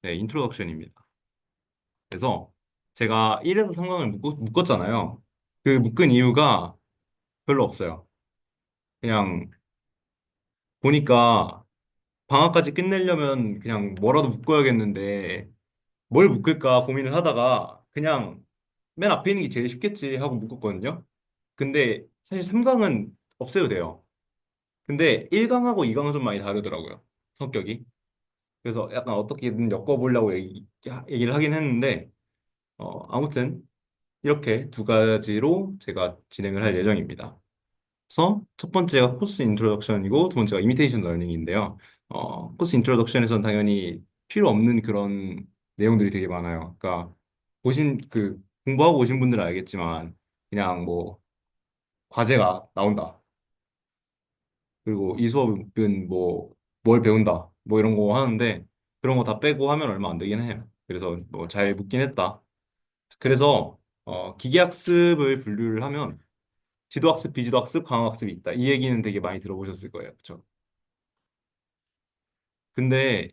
네, 인트로덕션입니다. 그래서 제가 1에서 3강을 묶었잖아요. 그 묶은 이유가 별로 없어요. 그냥 보니까 방학까지 끝내려면 그냥 뭐라도 묶어야겠는데 뭘 묶을까 고민을 하다가 그냥 맨 앞에 있는 게 제일 쉽겠지 하고 묶었거든요. 근데 사실 3강은 없애도 돼요. 근데 1강하고 2강은 좀 많이 다르더라고요. 성격이. 그래서 약간 어떻게든 엮어보려고 얘기를 하긴 했는데 아무튼 이렇게 두 가지로 제가 진행을 할 예정입니다. 그래서 첫 번째가 코스 인트로덕션이고 두 번째가 이미테이션 러닝인데요. 코스 인트로덕션에서는 당연히 필요 없는 그런 내용들이 되게 많아요. 그러니까 공부하고 오신 분들은 알겠지만 그냥 뭐 과제가 나온다. 그리고 이 수업은 뭐 뭘 배운다. 뭐 이런 거 하는데 그런 거 다 빼고 하면 얼마 안 되긴 해요. 그래서 뭐 잘 묻긴 했다. 그래서 기계학습을 분류를 하면 지도학습, 비지도학습, 강화학습이 있다. 이 얘기는 되게 많이 들어보셨을 거예요. 그렇죠? 근데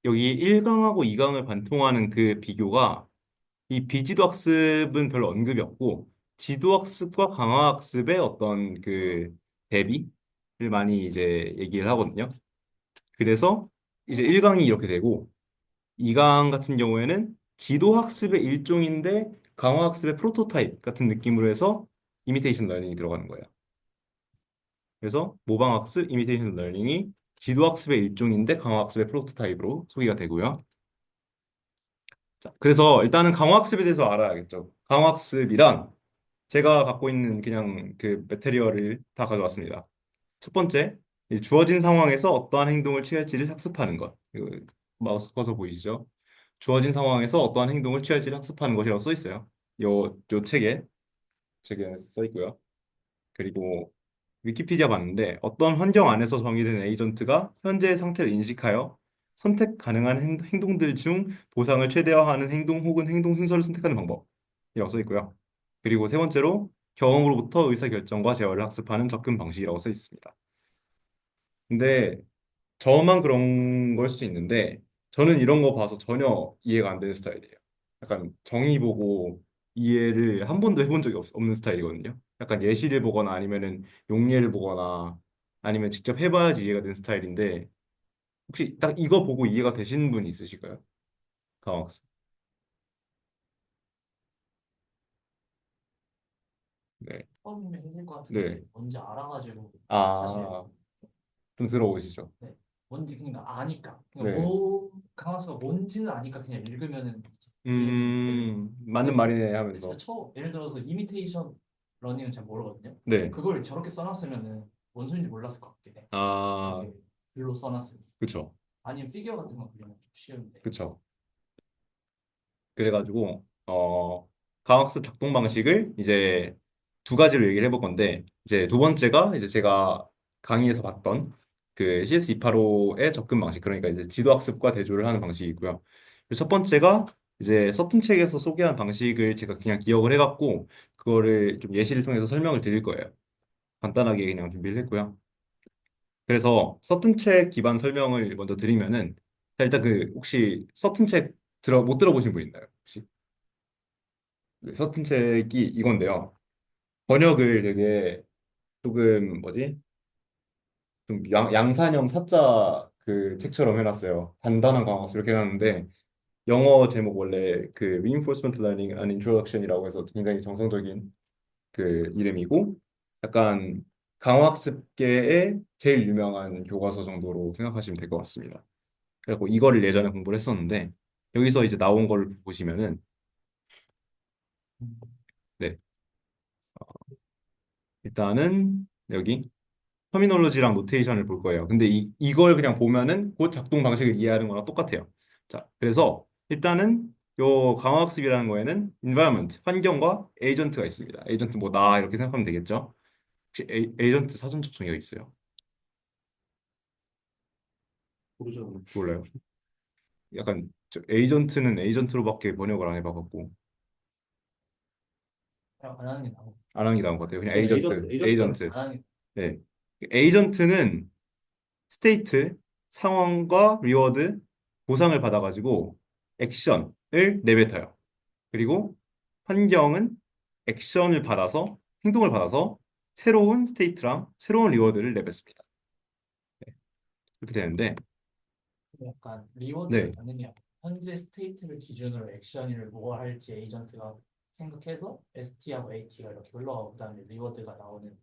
여기 1강하고 2강을 관통하는 그 비교가 이 비지도학습은 별로 언급이 없고 지도학습과 강화학습의 어떤 그 대비를 많이 이제 얘기를 하거든요. 그래서 이제 1강이 이렇게 되고 2강 같은 경우에는 지도학습의 일종인데 강화학습의 프로토타입 같은 느낌으로 해서 이미테이션 러닝이 들어가는 거예요. 그래서 모방학습, 이미테이션 러닝이 지도학습의 일종인데 강화학습의 프로토타입으로 소개가 되고요. 자, 그래서 일단은 강화학습에 대해서 알아야겠죠. 강화학습이란 제가 갖고 있는 그냥 그 매테리얼을 다 가져왔습니다. 첫 번째, 이 주어진 상황에서 어떠한 행동을 취할지를 학습하는 것. 이거 마우스 커서 보이시죠? 주어진 상황에서 어떠한 행동을 취할지를 학습하는 것이라고 써 있어요. 요 책에 써 있고요. 그리고 위키피디아 봤는데 어떤 환경 안에서 정의된 에이전트가 현재의 상태를 인식하여 선택 가능한 행동들 중 보상을 최대화하는 행동 혹은 행동 순서를 선택하는 방법이라고 써 있고요. 그리고 세 번째로 경험으로부터 의사결정과 재활을 학습하는 접근 방식이라고 써 있습니다. 근데 저만 그런 걸 수도 있는데 저는 이런 거 봐서 전혀 이해가 안 되는 스타일이에요. 약간 정의 보고 이해를 한 번도 해본 적이 없는 스타일이거든요. 약간 예시를 보거나 아니면은 용례를 보거나 아니면 직접 해봐야지 이해가 되는 스타일인데 혹시 딱 이거 보고 이해가 되시는 분 있으실까요? 강학스. 네. 처음에 힘들 것 네. 같은데 뭔지 알아가지고 사실 아, 좀 들어보시죠. 네, 뭔지 그러니까 아니까 그러니까 네. 뭐 강화수가 뭔지는 아니까 그냥 읽으면은 이해는 되거든요. 맞는 근데 말이네 진짜 하면서. 예를 들어서 이미테이션 러닝은 잘 모르거든요. 네. 그걸 저렇게 써놨으면은 뭔 소리인지 몰랐을 것 같긴 해. 아, 저렇게 글로 써놨으면 그쵸. 아니면 피규어 같은 거 그리면 좀 쉬운데. 그쵸. 그래가지고 강학습 작동 방식을 이제 두 가지로 얘기를 해볼 건데 이제 두 번째가 이제 제가 강의에서 봤던 그 CS285의 접근 방식 그러니까 이제 지도 학습과 대조를 하는 방식이고요. 그리고 첫 번째가 이제 서툰 책에서 소개한 방식을 제가 그냥 기억을 해갖고 그거를 좀 예시를 통해서 설명을 드릴 거예요. 간단하게 그냥 준비를 했고요. 그래서 서툰 책 기반 설명을 먼저 드리면은 자, 일단 그 혹시 서툰 책 못 들어보신 분 있나요? 혹시? 그 서툰 책이 이건데요. 번역을 되게 조금 뭐지? 좀 양산형 사자 그 책처럼 해놨어요. 단단한 강화서 이렇게 해놨는데 영어 제목 원래 그 Reinforcement Learning and Introduction이라고 해서 굉장히 정성적인 그 이름이고 약간 강화학습계의 제일 유명한 교과서 정도로 생각하시면 될 것 같습니다. 그리고 이거를 예전에 공부를 했었는데 여기서 이제 나온 걸 보시면은 네 일단은 여기 터미놀로지랑 노테이션을 볼 거예요. 근데 이걸 그냥 보면은 그 작동 방식을 이해하는 거랑 똑같아요. 자, 그래서 일단은 요 강화학습이라는 거에는 environment, 환경과 에이전트가 있습니다. 에이전트 뭐 나 이렇게 생각하면 되겠죠? 혹시 에이전트 사전 접속이 어디 있어요? 모르죠. 몰라요. 약간 에이전트는 에이전트로밖에 번역을 안 해봐갖고 그냥 안 하는 게 나고. 안 하는 게 나은 것 같아요. 그냥 그럼 에이전트, 에이전트가 에이전트. 안 하는 게 네. 에이전트는 스테이트, 상황과 리워드, 보상을 받아가지고 액션을 내뱉어요. 그리고 환경은 액션을 받아서 행동을 받아서 새로운 스테이트랑 새로운 리워드를 내뱉습니다. 네, 이렇게 되는데 약간 리워드를 네. 받는 게 아니라 현재 스테이트를 기준으로 액션을 뭐 할지 에이전트가 생각해서 ST하고 AT가 이렇게 흘러가고 그다음에 리워드가 나오는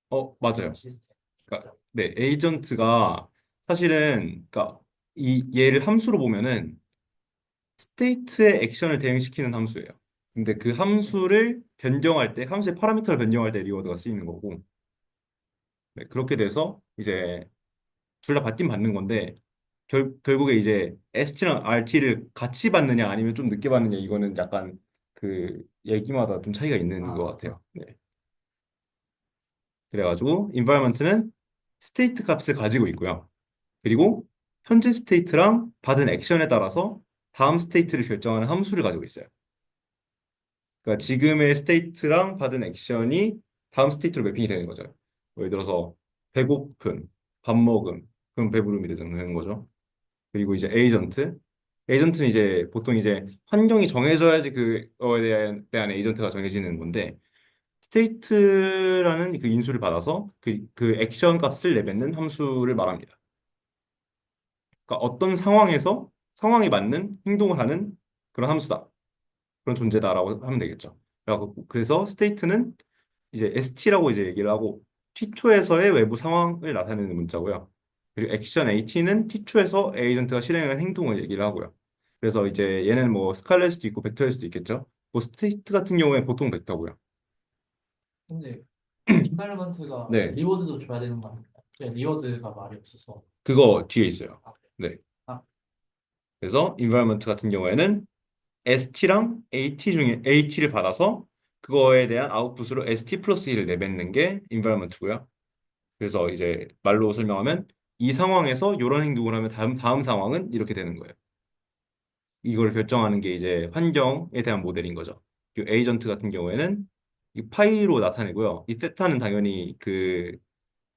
그런 맞아요. 시스템. 그러니까 맞죠? 네, 에이전트가 사실은 그러니까 이 얘를 함수로 보면은 스테이트의 액션을 대응시키는 함수예요. 근데 그 함수를 변경할 때, 함수의 파라미터를 변경할 때 리워드가 쓰이는 거고, 네, 그렇게 돼서 이제 둘 다 받긴 받는 건데, 결국에 이제 ST랑 RT를 같이 받느냐 아니면 좀 늦게 받느냐, 이거는 약간 그 얘기마다 좀 차이가 있는 것 아, 같아요. 네. 그래가지고, environment는 스테이트 값을 가지고 있고요. 그리고 현재 스테이트랑 받은 액션에 따라서 다음 스테이트를 결정하는 함수를 가지고 있어요. 그러니까 지금의 스테이트랑 받은 액션이 다음 스테이트로 매핑이 되는 거죠. 뭐 예를 들어서 배고픔, 밥 먹음, 그럼 배부름이 되는 거죠. 그리고 이제 에이전트, 에이전트는 이제 보통 이제 환경이 정해져야지 그거에 대한 에이전트가 정해지는 건데 스테이트라는 그 인수를 받아서 그 액션 값을 내뱉는 함수를 말합니다. 그러니까 어떤 상황에서 상황에 맞는 행동을 하는 그런 함수다. 그런 존재다라고 하면 되겠죠. 그래서 스테이트는 이제 ST라고 이제 얘기를 하고 T초에서의 외부 상황을 나타내는 문자고요. 그리고 액션 AT는 T초에서 에이전트가 실행한 행동을 얘기를 하고요. 그래서 이제 얘는 뭐 스칼렛일 수도 있고 벡터일 수도 있겠죠. 뭐 스테이트 같은 경우에 보통 벡터고요. 근데 인바이러먼트가 네, 리워드도 줘야 되는 거 아닙니까? 제가 리워드가 말이 없어서. 그거 뒤에 있어요. 아, 그래요? 네, 아, 그래서 environment 같은 경우에는 ST랑 AT를 받아서 그거에 대한 아웃풋으로 ST 플러스 1을 내뱉는 게 environment고요. 그래서 이제 말로 설명하면 이 상황에서 이런 행동을 하면 다음 상황은 이렇게 되는 거예요. 이걸 결정하는 게 이제 환경에 대한 모델인 거죠. 그리고 에이전트 같은 경우에는 이 파이로 나타내고요. 이 세타는 당연히 그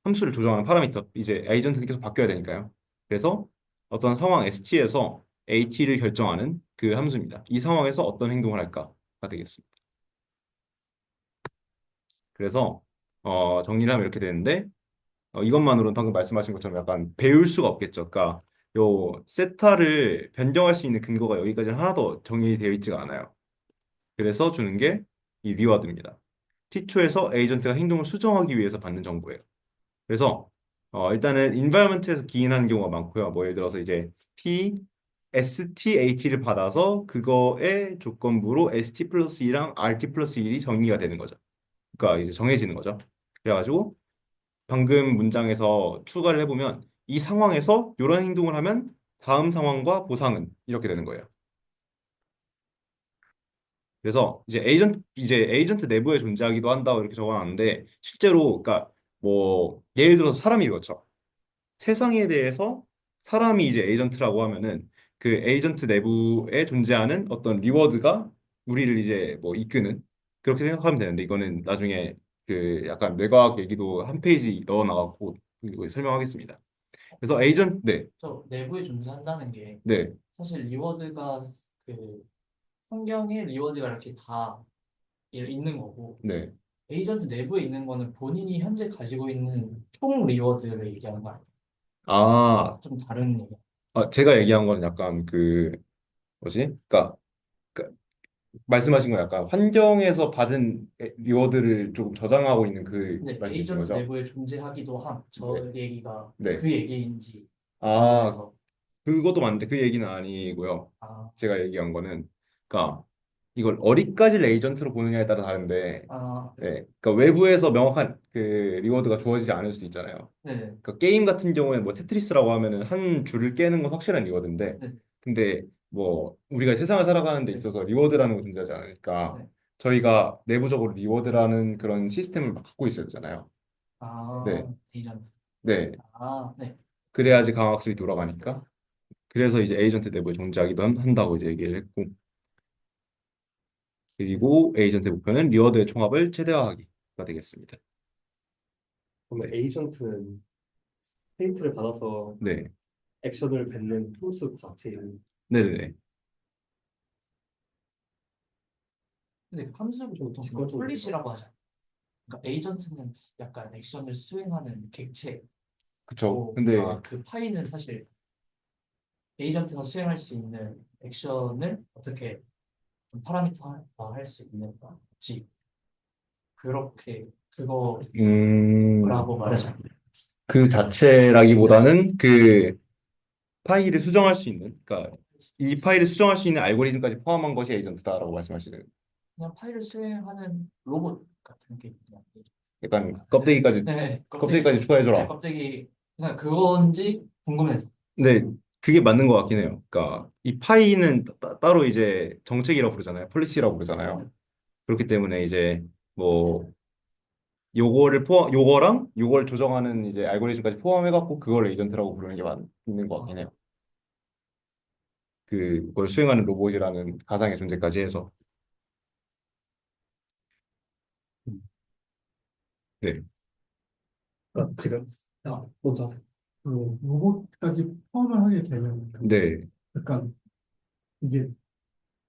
함수를 조정하는 파라미터, 이제 에이전트는 계속 바뀌어야 되니까요. 그래서 어떤 상황 ST에서 AT를 결정하는 그 함수입니다. 이 상황에서 어떤 행동을 할까가 되겠습니다. 그래서 정리를 하면 이렇게 되는데 이것만으로는 방금 말씀하신 것처럼 약간 배울 수가 없겠죠. 그러니까 요 세타를 변경할 수 있는 근거가 여기까지는 하나도 정의되어 있지가 않아요. 그래서 주는 게 이 리워드입니다. T초에서 에이전트가 행동을 수정하기 위해서 받는 정보예요. 그래서 일단은 environment에서 기인하는 경우가 많고요. 뭐 예를 들어서 이제 STAT를 받아서 그거의 조건부로 ST 플러스 2랑 RT 플러스 1이 정의가 되는 거죠. 그러니까 이제 정해지는 거죠. 그래가지고 방금 문장에서 추가를 해보면 이 상황에서 이런 행동을 하면 다음 상황과 보상은 이렇게 되는 거예요. 그래서 이제 에이전트 내부에 존재하기도 한다고 이렇게 적어놨는데 실제로 그러니까 뭐 예를 들어서 사람이 그렇죠. 세상에 대해서 사람이 이제 에이전트라고 하면은 그 에이전트 내부에 존재하는 어떤 리워드가 우리를 이제 뭐 이끄는 그렇게 생각하면 되는데 이거는 나중에 그 약간 뇌과학 얘기도 한 페이지 넣어 나가고 이거 설명하겠습니다. 그래서 근데 네, 저 내부에 존재한다는 게 네, 사실 리워드가 그 환경에 리워드가 이렇게 다 있는 거고 네. 에이전트 내부에 있는 거는 본인이 현재 가지고 있는 총 리워드를 얘기하는 거 아니에요? 아, 좀 다른 얘기. 제가 얘기한 거는 약간 그 뭐지? 그러니까 말씀하신 건 약간 환경에서 받은 리워드를 조금 저장하고 있는 그 근데 말씀이신 에이전트 거죠? 내부에 존재하기도 함. 네. 저 얘기가 네. 그 얘기인지 아, 궁금해서. 그것도 맞는데 그 얘기는 아니고요. 아, 제가 얘기한 거는 그러니까 이걸 어디까지 에이전트로 보느냐에 따라 다른데 그래요? 네. 그러니까 외부에서 명확한 그 리워드가 주어지지 않을 수도 있잖아요. 네, 그러니까 게임 같은 경우에 뭐 테트리스라고 하면은 한 줄을 깨는 건 확실한 리워드인데 네, 근데 뭐 우리가 세상을 살아가는 데 네, 있어서 리워드라는 거 존재하지 않으니까 네. 저희가 내부적으로 리워드라는 그런 시스템을 막 갖고 있어야 되잖아요. 네. 에이전트. 네. 네. 그래야지 강학습이 돌아가니까. 그래서 이제 에이전트 내부에 존재하기도 한다고 이제 얘기를 했고 그리고 에이전트의 목표는 리워드의 총합을 최대화하기가 되겠습니다. 그러면 에이전트는 페인트를 받아서 네. 액션을 뱉는 함수 그 자체인 네네네. 근데 그 함수를 보통 직관적으로 폴리시라고 하잖아. 그러니까 에이전트는 약간 액션을 수행하는 객체고 그쵸. 근데 뭔가 그 파이는 사실 에이전트가 수행할 수 있는 액션을 어떻게 좀 파라미터화할 수 있는지 그렇게 그거라고 음, 말하잖아. 그 자체라기보다는 그 파일을 수정할 수 있는, 그러니까 이 파일을 수정할 수 있는 알고리즘까지 포함한 것이 에이전트다라고 말씀하시는. 그냥 파일을 수행하는 로봇 같은 게 그냥 약간 네, 껍데기까지 네, 껍데기까지 네, 추가해줘라. 껍데기 그냥 그건지 궁금해서. 근데 그게 맞는 것 같긴 해요. 그러니까 이 파이는 따로 이제 정책이라고 부르잖아요. 폴리시라고 부르잖아요. 그렇기 때문에 이제 뭐 요거랑 요걸 조정하는 이제 알고리즘까지 포함해갖고 그걸 에이전트라고 부르는 게 맞는 것 같긴 해요. 그걸 수행하는 로봇이라는 가상의 존재까지 해서. 음. 네, 그러니까 지금 먼저 하세요. 그 로봇까지 포함을 하게 되면 네, 약간 이게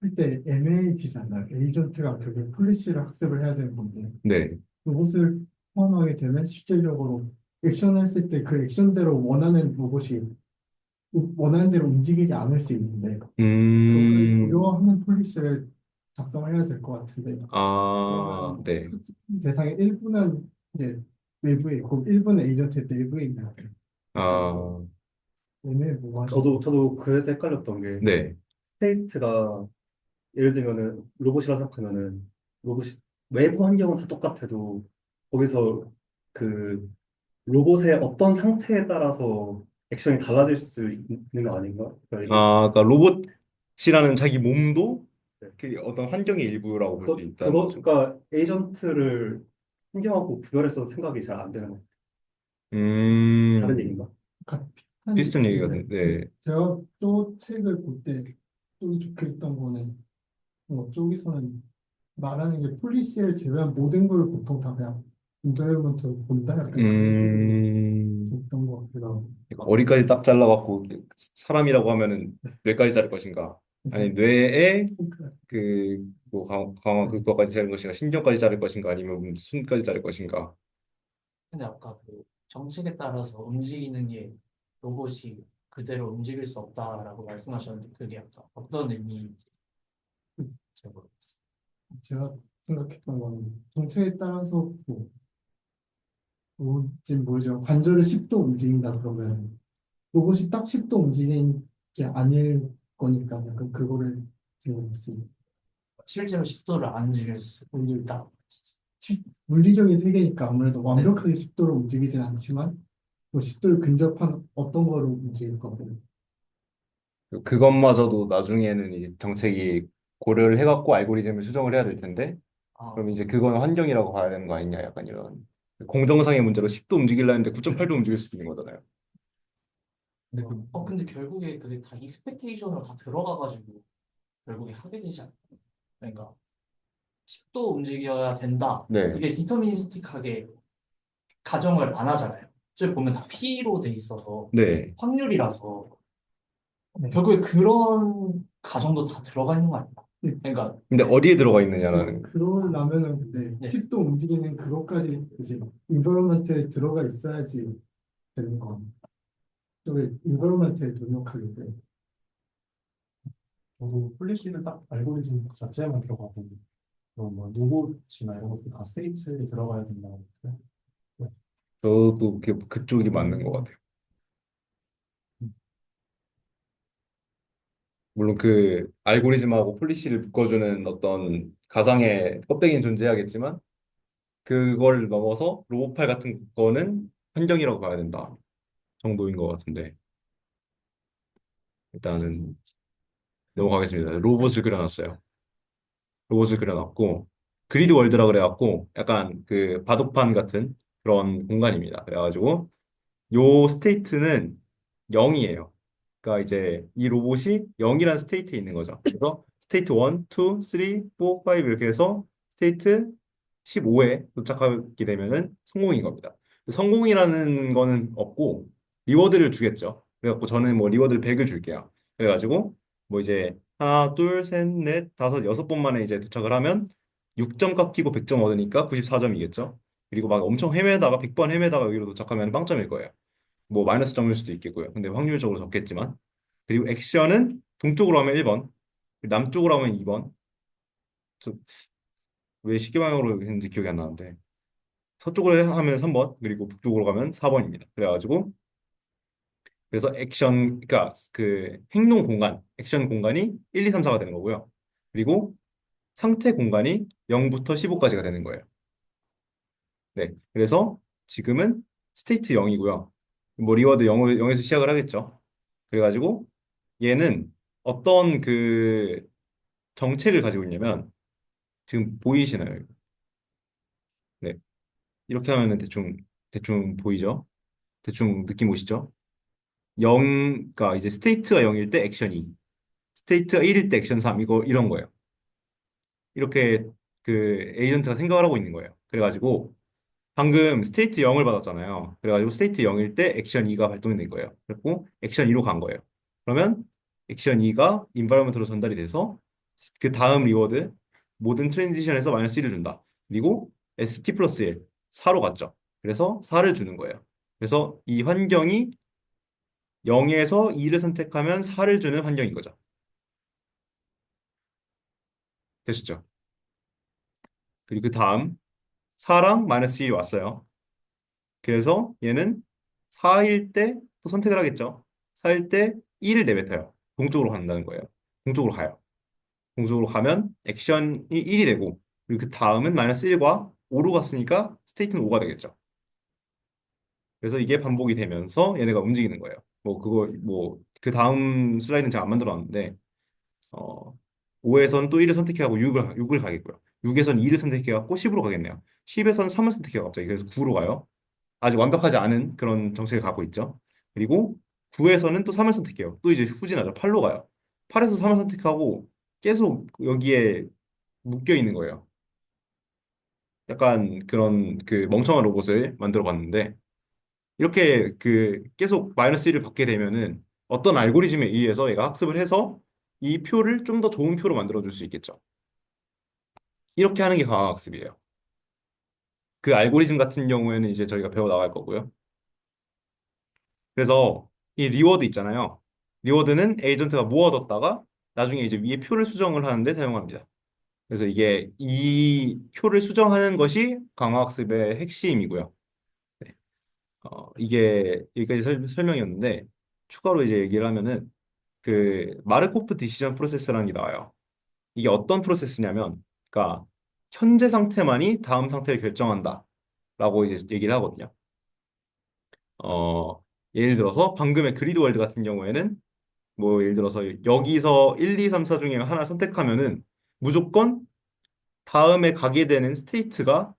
할 때 애매해지잖아요. 에이전트가 결국 폴리시를 학습을 해야 되는 건데 네. 로봇을 포함하게 되면 실질적으로 액션을 했을 때 그 액션대로 원하는 로봇이 원하는 대로 움직이지 않을 수 있는데 그것까지 음, 고려하는 폴리시를 작성을 해야 될 것 같은데 아, 그러면 네. 대상의 일부는 이제 외부에 있고 일부는 에이전트 내부에 있는 거예요. 약간 아, 애매모호하죠. 저도 그래서 헷갈렸던 게 네, 스테이트가 예를 들면은 로봇이라 생각하면은 로봇이 외부 환경은 다 똑같아도 거기서 그 로봇의 어떤 상태에 따라서 액션이 달라질 수 있는 거 아닌가? 그러니까 이게 그러니까 로봇이라는 자기 몸도 네. 그 어떤 환경의 일부라고 볼 수 있다는 거죠. 그러니까 에이전트를 환경하고 구별해서 생각이 잘 안 되는 거 다른 음, 얘기인가? 같은 비슷한 비슷한 얘기 얘기를 같은데, 네. 제가 또 책을 볼 때 좀 좋겠던 거는 쪽에서는 말하는 게 폴리시를 제외한 모든 걸 보통 다 그냥 인터넷부터 본다 약간 그런 식으로 음, 됐던 것 같기도 하고 어디까지 딱 잘라갖고 사람이라고 하면은 뇌까지 자를 것인가? 아니 그래서 뇌에 싱크가 그뭐 강화 그거까지 자를 것인가? 신경까지 자를 것인가? 아니면 손까지 자를 것인가? 근데 아까 그 정책에 따라서 움직이는 게 로봇이 그대로 움직일 수 없다라고 말씀하셨는데 그게 약간 어떤 의미인지 잘 모르겠어요. 제가 생각했던 거는 정책에 따라서 지금 뭐죠 관절을 10도 움직인다 그러면 로봇이 딱 10도 움직이는 게 아닐 거니까 약간 그거를 생각했습니다. 실제로 10도를 안 움직일 수 있다. 물리적인 세계니까 아무래도 네. 완벽하게 10도로 움직이진 않지만 뭐 10도에 근접한 어떤 거로 움직일 거고 그것마저도 나중에는 이제 정책이 고려를 해갖고 알고리즘을 수정을 해야 될 텐데, 아, 그럼 이제 그건 환경이라고 봐야 되는 거 아니냐? 약간 이런 공정상의 문제로 10도 움직이려 했는데 9.8도 움직일 수 있는 거잖아요. 근데 결국에 그게 다 익스펙테이션으로 다 들어가가지고 결국에 하게 되지 않나? 그러니까 10도 움직여야 된다. 네, 이게 디터미니스틱하게 가정을 안 하잖아요. 저기 보면 다 P로 돼 있어서 네. 확률이라서 네. 결국에 그런 가정도 다 들어가 있는 거 아닌가? 네. 그러니까 근데 어디에 들어가 있느냐라는. 그러려면은 근데 네. 10도 움직이는 그것까지 이제 인바로먼트에 들어가 있어야지 되는 거 쪽에 인바로먼트에 등록하게 돼. 저도 폴리시를 딱 알고리즘 그 자체만 들어가고 그런 뭐 로봇이나 이런 것도 다 스테이트에 들어가야 된다고 생각해요. 저도 그쪽이 맞는 것 같아요. 물론 그 알고리즘하고 폴리시를 묶어주는 어떤 가상의 껍데기는 존재하겠지만 그걸 넘어서 로봇팔 같은 거는 환경이라고 봐야 된다 정도인 것 같은데 일단은 넘어가겠습니다. 로봇을 그려놨어요. 로봇을 그려놨고 그리드 월드라 그래갖고 약간 그 바둑판 같은 그런 공간입니다. 그래가지고 요 스테이트는 0이에요. 그러니까 이제 이 로봇이 0이라는 스테이트에 있는 거죠. 그래서 스테이트 1, 2, 3, 4, 5 이렇게 해서 스테이트 15에 도착하게 되면은 성공인 겁니다. 성공이라는 거는 없고 리워드를 주겠죠. 그래갖고 저는 뭐 리워드를 100을 줄게요. 그래가지고 뭐 이제 하나, 둘, 셋, 넷, 다섯, 여섯 번 만에 이제 도착을 하면 6점 깎이고 100점 얻으니까 94점이겠죠. 그리고 막 엄청 헤매다가 100번 헤매다가 여기로 도착하면 빵점일 거예요. 뭐 마이너스 점일 수도 있겠고요. 근데 확률적으로 적겠지만. 그리고 액션은 동쪽으로 하면 1번, 남쪽으로 하면 2번. 왜 시계 방향으로 했는지 기억이 안 나는데 서쪽으로 하면 3번, 그리고 북쪽으로 가면 4번입니다. 그래가지고 그래서 액션, 그러니까 그 행동 공간, 액션 공간이 1, 2, 3, 4가 되는 거고요. 그리고 상태 공간이 0부터 15까지가 되는 거예요. 네. 그래서 지금은 스테이트 0이고요. 뭐 리워드 0에서 시작을 하겠죠. 그래가지고 얘는 어떤 그 정책을 가지고 있냐면 지금 보이시나요? 네. 이렇게 하면은 대충 보이죠? 대충 느낌 오시죠? 0가 이제 스테이트가 0일 때 액션 2, 스테이트가 1일 때 액션 3, 이거 이런 거예요. 이렇게 그 에이전트가 생각을 하고 있는 거예요. 그래가지고 방금 스테이트 0을 받았잖아요. 그래가지고 스테이트 0일 때 액션 2가 발동이 된 거예요. 그리고 액션 2로 간 거예요. 그러면 액션 2가 인바이러먼트로 전달이 돼서 그 다음 리워드 모든 트랜지션에서 마이너스 1을 준다. 그리고 ST 플러스 1, 4로 갔죠. 그래서 4를 주는 거예요. 그래서 이 환경이 0에서 2를 선택하면 4를 주는 환경인 거죠. 되셨죠? 그리고 그 다음 4랑 마이너스 1이 왔어요. 그래서 얘는 4일 때 또 선택을 하겠죠. 4일 때 1을 내뱉어요. 동쪽으로 간다는 거예요. 동쪽으로 가요. 동쪽으로 가면 액션이 1이 되고 그리고 그 다음은 마이너스 1과 5로 갔으니까 스테이트는 5가 되겠죠. 그래서 이게 반복이 되면서 얘네가 움직이는 거예요. 뭐 그거 뭐 그 다음 슬라이드는 제가 안 만들어 놨는데 어 5에서는 또 1을 선택해가고 6을 가겠고요. 6에서는 2를 선택해갖고 10으로 가겠네요. 10에서는 3을 선택해요 갑자기. 그래서 9로 가요. 아직 완벽하지 않은 그런 정책을 갖고 있죠. 그리고 9에서는 또 3을 선택해요. 또 이제 후진하죠. 8로 가요. 8에서 3을 선택하고 계속 여기에 묶여 있는 거예요. 약간 그런 그 멍청한 로봇을 만들어 봤는데 이렇게 그 계속 마이너스 1을 받게 되면은 어떤 알고리즘에 의해서 얘가 학습을 해서 이 표를 좀 더 좋은 표로 만들어 줄 수 있겠죠. 이렇게 하는 게 강화학습이에요. 그 알고리즘 같은 경우에는 이제 저희가 배워 나갈 거고요. 그래서 이 리워드 있잖아요. 리워드는 에이전트가 모아뒀다가 나중에 이제 위에 표를 수정을 하는데 사용합니다. 그래서 이게 이 표를 수정하는 것이 강화학습의 핵심이고요. 네. 이게 여기까지 설명이었는데 추가로 이제 얘기를 하면은 그 마르코프 디시전 프로세스라는 게 나와요. 이게 어떤 프로세스냐면, 그러니까 현재 상태만이 다음 상태를 결정한다라고 이제 얘기를 하거든요. 어, 예를 들어서 방금의 그리드 월드 같은 경우에는 뭐 예를 들어서 여기서 1, 2, 3, 4 중에 하나 선택하면은 무조건 다음에 가게 되는 스테이트가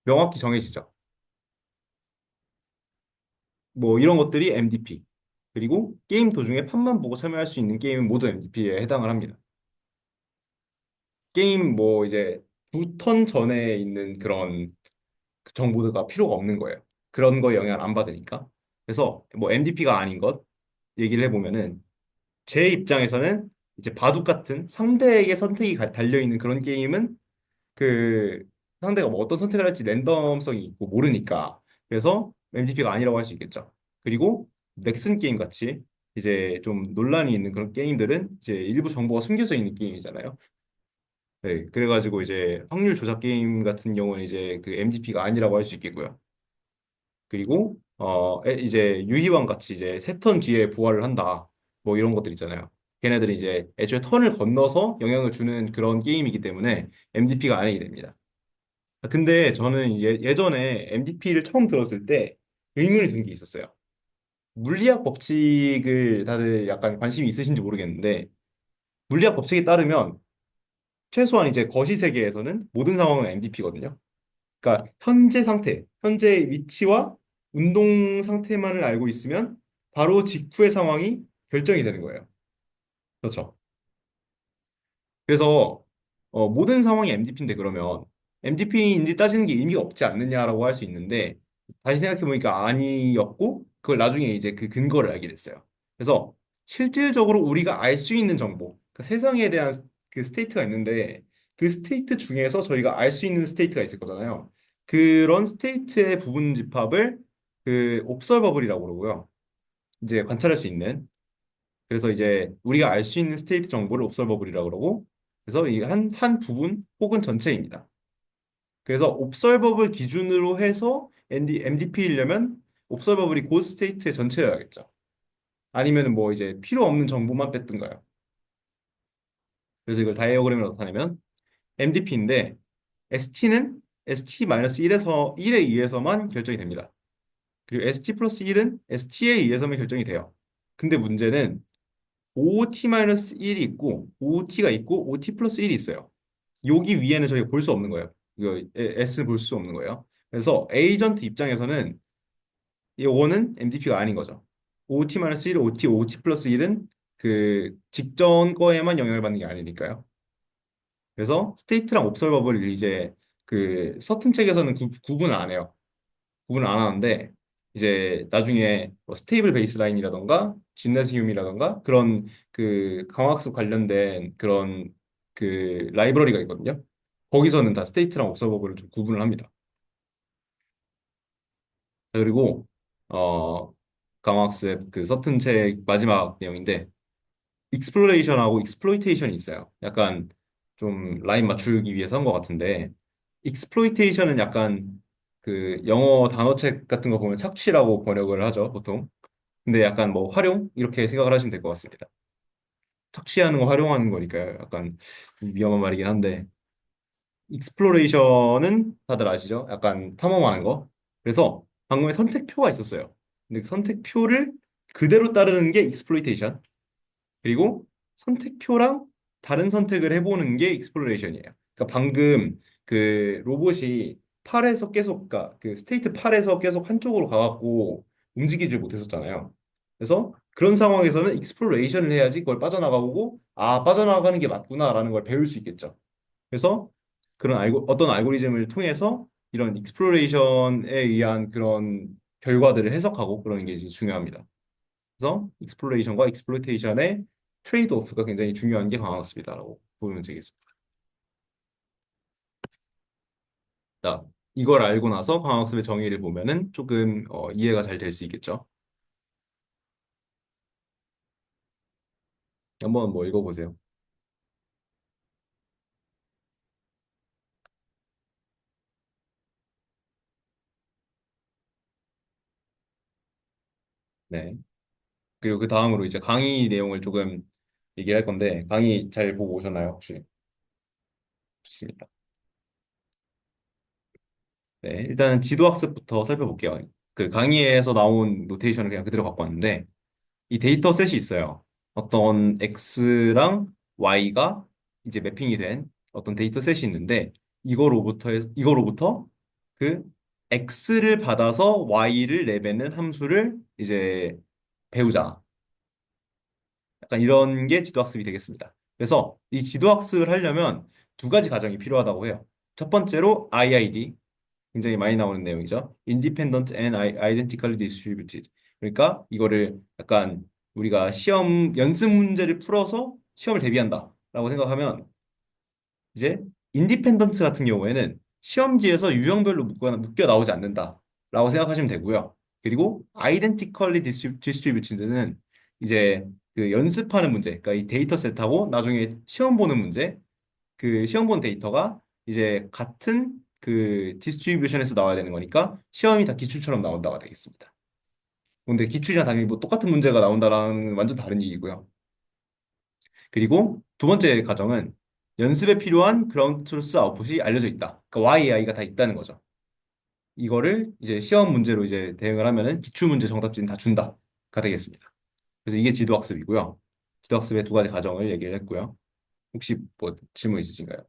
명확히 정해지죠. 뭐 이런 것들이 MDP. 그리고 게임 도중에 판만 보고 참여할 수 있는 게임은 모두 MDP에 해당을 합니다. 게임 뭐 이제 두 턴 전에 있는 그런 정보가 필요가 없는 거예요. 그런 거 영향을 안 받으니까. 그래서 뭐 MDP가 아닌 것 얘기를 해보면은 제 입장에서는 이제 바둑 같은 상대에게 선택이 달려 있는 그런 게임은 그 상대가 뭐 어떤 선택을 할지 랜덤성이 있고 모르니까 그래서 MVP가 아니라고 할 수 있겠죠. 그리고 넥슨 게임 같이 이제 좀 논란이 있는 그런 게임들은 이제 일부 정보가 숨겨져 있는 게임이잖아요. 네, 그래가지고 이제 확률 조작 게임 같은 경우는 이제 그 MVP가 아니라고 할 수 있겠고요. 그리고 이제 유희왕 같이 이제 세 턴 뒤에 부활을 한다. 뭐 이런 것들 있잖아요. 걔네들이 이제 애초에 턴을 건너서 영향을 주는 그런 게임이기 때문에 MVP가 아니게 됩니다. 근데 저는 예전에 MDP를 처음 들었을 때 의문이 든 게 있었어요. 물리학 법칙을 다들 약간 관심이 있으신지 모르겠는데, 물리학 법칙에 따르면 최소한 이제 거시 세계에서는 모든 상황은 MDP거든요. 그러니까 현재 상태, 현재 위치와 운동 상태만을 알고 있으면 바로 직후의 상황이 결정이 되는 거예요. 그렇죠. 그래서 모든 상황이 MDP인데 그러면 MDP인지 따지는 게 의미가 없지 않느냐라고 할 수 있는데 다시 생각해 보니까 아니었고 그걸 나중에 이제 그 근거를 알게 됐어요. 그래서 실질적으로 우리가 알 수 있는 정보, 그 세상에 대한 그 스테이트가 있는데 그 스테이트 중에서 저희가 알 수 있는 스테이트가 있을 거잖아요. 그런 스테이트의 부분 집합을 그 옵서버블이라고 그러고요. 이제 관찰할 수 있는. 그래서 이제 우리가 알 수 있는 스테이트 정보를 옵서버블이라고 그러고, 그래서 이 한 부분 혹은 전체입니다. 그래서 옵서버블 기준으로 해서 MDP이려면 옵서버블이 그 스테이트의 전체여야겠죠. 아니면 뭐 이제 필요 없는 정보만 뺐든가요. 그래서 이걸 다이어그램으로 나타내면 MDP인데 ST는 ST-1에서 1에 의해서만 결정이 됩니다. 그리고 ST 플러스 1은 ST에 의해서만 결정이 돼요. 근데 문제는 OT-1이 있고 OT가 있고 OT 플러스 1이 있어요. 여기 위에는 저희가 볼 수 없는 거예요. 이거 S 볼 수 없는 거예요. 그래서 에이전트 입장에서는 이거는 MDP가 아닌 거죠. OT-1, OT 플러스 1은 그 직전 거에만 영향을 받는 게 아니니까요. 그래서 스테이트랑 옵서버블을 이제 그 서튼 책에서는 구분을 안 해요. 구분을 안 하는데 이제 나중에 뭐 스테이블 베이스라인이라던가 짐나시움이라던가 그런 그 강화학습 관련된 그런 그 라이브러리가 있거든요. 거기서는 다 스테이트랑 옵서버블을 좀 구분을 합니다. 그리고 어 강화학습 그 서튼 책 마지막 내용인데 익스플로레이션하고 익스플로이테이션이 있어요. 약간 좀 라인 맞추기 위해서 한 것 같은데 익스플로이테이션은 약간 그 영어 단어책 같은 거 보면 착취라고 번역을 하죠, 보통. 근데 약간 뭐 활용 이렇게 생각을 하시면 될 것 같습니다. 착취하는 거 활용하는 거니까요. 약간 위험한 말이긴 한데 익스플로레이션은 다들 아시죠? 약간 탐험하는 거. 그래서 방금에 선택표가 있었어요. 근데 그 선택표를 그대로 따르는 게 익스플로이테이션. 그리고 선택표랑 다른 선택을 해보는 게 익스플로레이션이에요. 그러니까 방금 그 로봇이 팔에서 계속 그 스테이트 팔에서 계속 한쪽으로 가갖고 움직이질 못했었잖아요. 그래서 그런 상황에서는 익스플로레이션을 해야지 그걸 빠져나가고 아 빠져나가는 게 맞구나라는 걸 배울 수 있겠죠. 그래서 그런 어떤 알고리즘을 통해서 이런 익스플로레이션에 의한 그런 결과들을 해석하고 그러는 게 이제 중요합니다. 그래서 익스플로레이션과 익스플로이테이션의 트레이드 오프가 굉장히 중요한 게 강화학습이다라고 보면 되겠습니다. 자, 이걸 알고 나서 강화학습의 정의를 보면은 조금 이해가 잘 될 수 있겠죠. 한번 뭐 읽어보세요. 네. 그리고 그 다음으로 이제 강의 내용을 조금 얘기할 건데 강의 잘 보고 오셨나요, 혹시? 좋습니다. 네, 일단은 지도학습부터 살펴볼게요. 그 강의에서 나온 노테이션을 그냥 그대로 갖고 왔는데 이 데이터 셋이 있어요. 어떤 X랑 Y가 이제 매핑이 된 어떤 데이터 셋이 있는데 이거로부터 그 X를 받아서 Y를 내뱉는 함수를 이제 배우자. 약간 이런 게 지도학습이 되겠습니다. 그래서 이 지도학습을 하려면 두 가지 과정이 필요하다고 해요. 첫 번째로 IID, 굉장히 많이 나오는 내용이죠. Independent and Identically Distributed. 그러니까 이거를 약간 우리가 시험 연습 문제를 풀어서 시험을 대비한다라고 생각하면 이제 인디펜던트 같은 경우에는 시험지에서 유형별로 묶여 나오지 않는다라고 생각하시면 되고요. 그리고 아이덴티컬리 디스트리뷰티드는 이제 그 연습하는 문제, 그러니까 이 데이터 셋하고 나중에 시험 보는 문제, 그 시험 본 데이터가 이제 같은 그 디스트리뷰션에서 나와야 되는 거니까 시험이 다 기출처럼 나온다가 되겠습니다. 근데 기출이랑 당연히 뭐 똑같은 문제가 나온다라는 건 완전 다른 얘기고요. 그리고 두 번째 가정은 연습에 필요한 그라운드 트루스 아웃풋이 알려져 있다. 그러니까 YAI가 다 있다는 거죠. 이거를 이제 시험 문제로 이제 대응을 하면은 기출 문제 정답지는 다 준다가 되겠습니다. 그래서 이게 지도학습이고요. 지도학습의 두 가지 가정을 얘기를 했고요. 혹시 뭐 질문 있으신가요?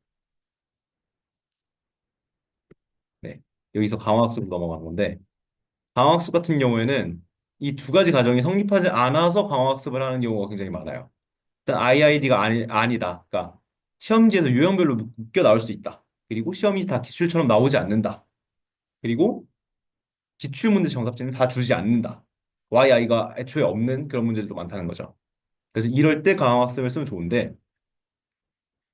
네. 여기서 강화학습으로 넘어가는 건데 강화학습 같은 경우에는 이 두 가지 가정이 성립하지 않아서 강화학습을 하는 경우가 굉장히 많아요. 일단 IID가 아니다. 그러니까 시험지에서 유형별로 묶여 나올 수 있다. 그리고 시험이 다 기출처럼 나오지 않는다. 그리고 기출문제 정답지는 다 주지 않는다. YI가 애초에 없는 그런 문제들도 많다는 거죠. 그래서 이럴 때 강화학습을 쓰면 좋은데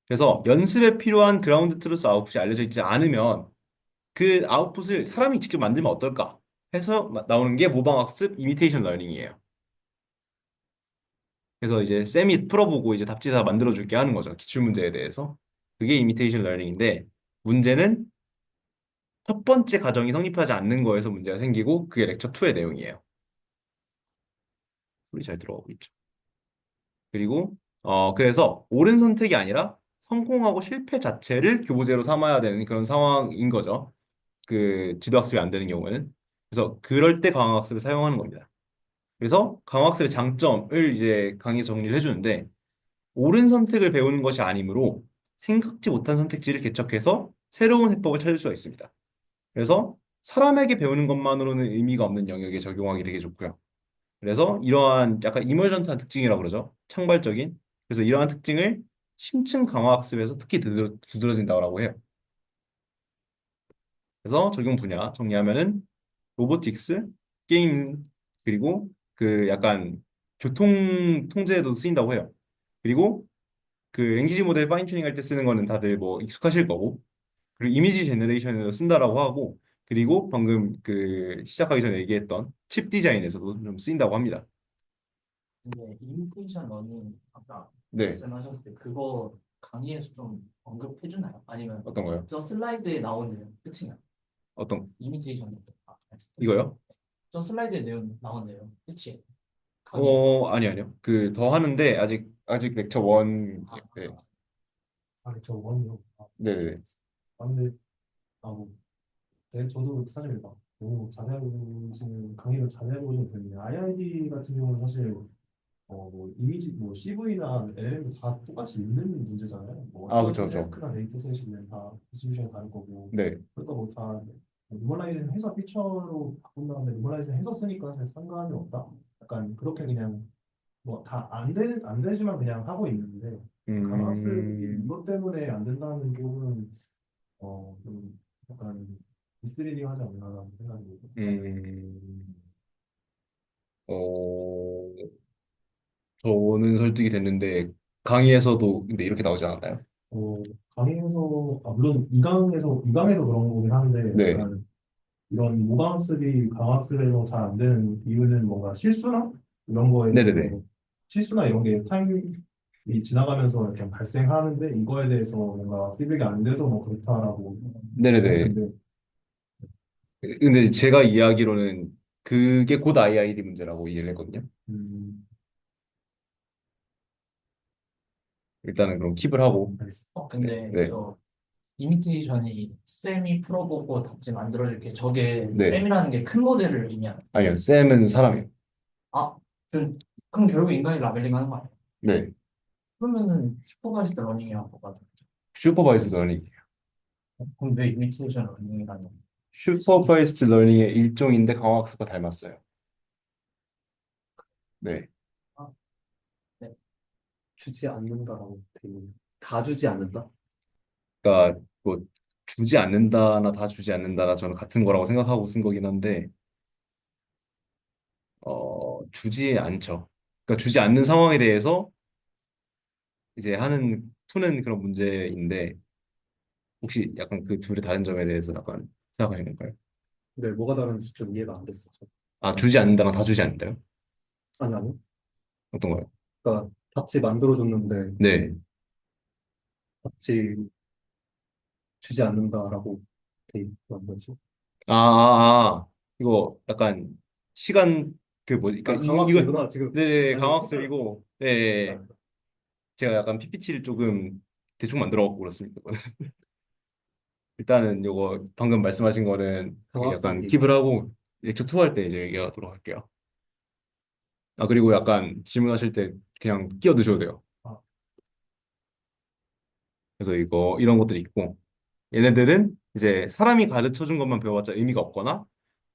그래서 연습에 필요한 그라운드 트루스 아웃풋이 알려져 있지 않으면 그 아웃풋을 사람이 직접 만들면 어떨까 해서 나오는 게 모방학습 이미테이션 러닝이에요. 그래서 이제 쌤이 풀어보고 이제 답지 다 만들어줄게 하는 거죠. 기출 문제에 대해서. 그게 이미테이션 러닝인데 문제는 첫 번째 과정이 성립하지 않는 거에서 문제가 생기고 그게 렉처 2의 내용이에요. 소리 잘 들어가고 있죠. 그리고 그래서 옳은 선택이 아니라 성공하고 실패 자체를 교보제로 삼아야 되는 그런 상황인 거죠. 그 지도학습이 안 되는 경우에는. 그래서 그럴 때 강화학습을 사용하는 겁니다. 그래서 강화학습의 장점을 이제 강의에서 정리를 해주는데 옳은 선택을 배우는 것이 아니므로 생각지 못한 선택지를 개척해서 새로운 해법을 찾을 수가 있습니다. 그래서 사람에게 배우는 것만으로는 의미가 없는 영역에 적용하기 되게 좋고요. 그래서 이러한 약간 이머전트한 특징이라고 그러죠. 창발적인. 그래서 이러한 특징을 심층 강화학습에서 특히 두드러진다고 해요. 그래서 적용 분야 정리하면은 로보틱스, 게임, 그리고 그 약간 교통 통제에도 쓰인다고 해요. 그리고 그 랭귀지 모델 파인 튜닝 할 때 쓰는 거는 다들 뭐 익숙하실 거고, 그리고 이미지 제너레이션에도 쓴다라고 하고, 그리고 방금 그 시작하기 전에 얘기했던 칩 디자인에서도 좀 쓰인다고 합니다. 근데 이미테이션 러닝 아까 네, 말씀하셨을 때 그거 강의에서 좀 언급해 주나요? 아니면 어떤 거요? 저 슬라이드에 나온 내용 끝이나요? 어떤 이미테이션 했을 때. 이거요? 저 슬라이드에 내용 나온 내용 끝이에요. 강의에서. 아니요. 그 더 하는데 아직 렉처 1. 아, 네. 저 원이요. 네네. 근데 뭐, 네, 저도 사실 막 너무 자세하게 보시는 강의를 자세하게 보시면 되는데 IID 같은 경우는 사실 뭐 이미지 뭐 CV나 LLM도 다 똑같이 있는 문제잖아요. 뭐 아, 그쵸, 똑같은 그쵸. 태스크나 데이터셋이면 다 디스트리뷰션이 다를 거고 네. 그러니까 뭐다 노멀라이징 해서 피처로 바꾼 다음에 노멀라이징 해서 쓰니까 사실 상관이 없다. 약간 그렇게 그냥 뭐 다 안 되지만 그냥 하고 있는데 강학습이 음, 이것 때문에 안 된다는 쪽은 좀 약간 미스리딩하지 않나라는 생각이 들고 음, 어, 저는 설득이 됐는데 강의에서도 근데 이렇게 나오지 않았나요? 강의에서 물론 이강에서 그런 거긴 한데 네. 약간 이런 모방학습이 강학습에서 잘 안 되는 이유는 뭔가 실수나 이런 거에 네네네. 대해서 실수나 이런 게 타임이 지나가면서 이렇게 발생하는데 이거에 대해서 뭔가 피드백이 안 돼서 뭐 그렇다라고 네네네. 생각했는데 근데 제가 이해하기로는 그게 곧 IID 문제라고 이해를 했거든요. 음, 일단은 그럼 킵을 하고. 알겠습니다. 네. 근데 네. 저 이미테이션이 쌤이 풀어보고 답지 만들어줄 게 저게 네. 쌤이라는 게 큰 모델을 의미하는. 아니요. 쌤은 사람이에요. 아, 저, 그럼 결국 인간이 라벨링 하는 거 아니에요? 네. 그러면은 슈퍼바이스드 러닝이랑 똑같아. 슈퍼바이스드 러닝. 그럼 왜 이미테이션 러닝이라는 거야? 슈퍼바이스드 러닝의 일종인데 강화학습과 닮았어요. 네. 아, 네. 주지 않는다라고 돼 있는. 다 주지 않는다? 그러니까 뭐 주지 않는다나 다 주지 않는다나 저는 같은 거라고 생각하고 쓴 거긴 한데 주지 않죠. 그러니까 주지 않는 상황에 대해서 이제 푸는 그런 문제인데 혹시 약간 그 둘의 다른 점에 대해서 약간 생각하신 건가요? 근데 뭐가 다른지 좀 이해가 안 됐어. 아, 주지 않는다랑 다 주지 않는다요? 아니. 어떤가요? 그러니까 답지 만들어줬는데 네. 답지 주지 않는다라고 돼 있는 거지. 이거 약간 시간 그 뭐지? 아, 그러니까 이거 강학습이구나, 지금. 네, 아니, 헷갈렸어. 강학습이고 네, 알았어. 제가 약간 PPT를 조금 대충 만들어 갖고 그렇습니다. 일단은 요거 방금 말씀하신 거는 그 약간 강학습이, 킵을 하고 렉처 2 할 때 이제 얘기하도록 할게요. 아, 그리고 약간 질문하실 때 그냥 끼어 드셔도 돼요. 아, 그래서 이런 것들이 있고 얘네들은 이제 사람이 가르쳐 준 것만 배워봤자 의미가 없거나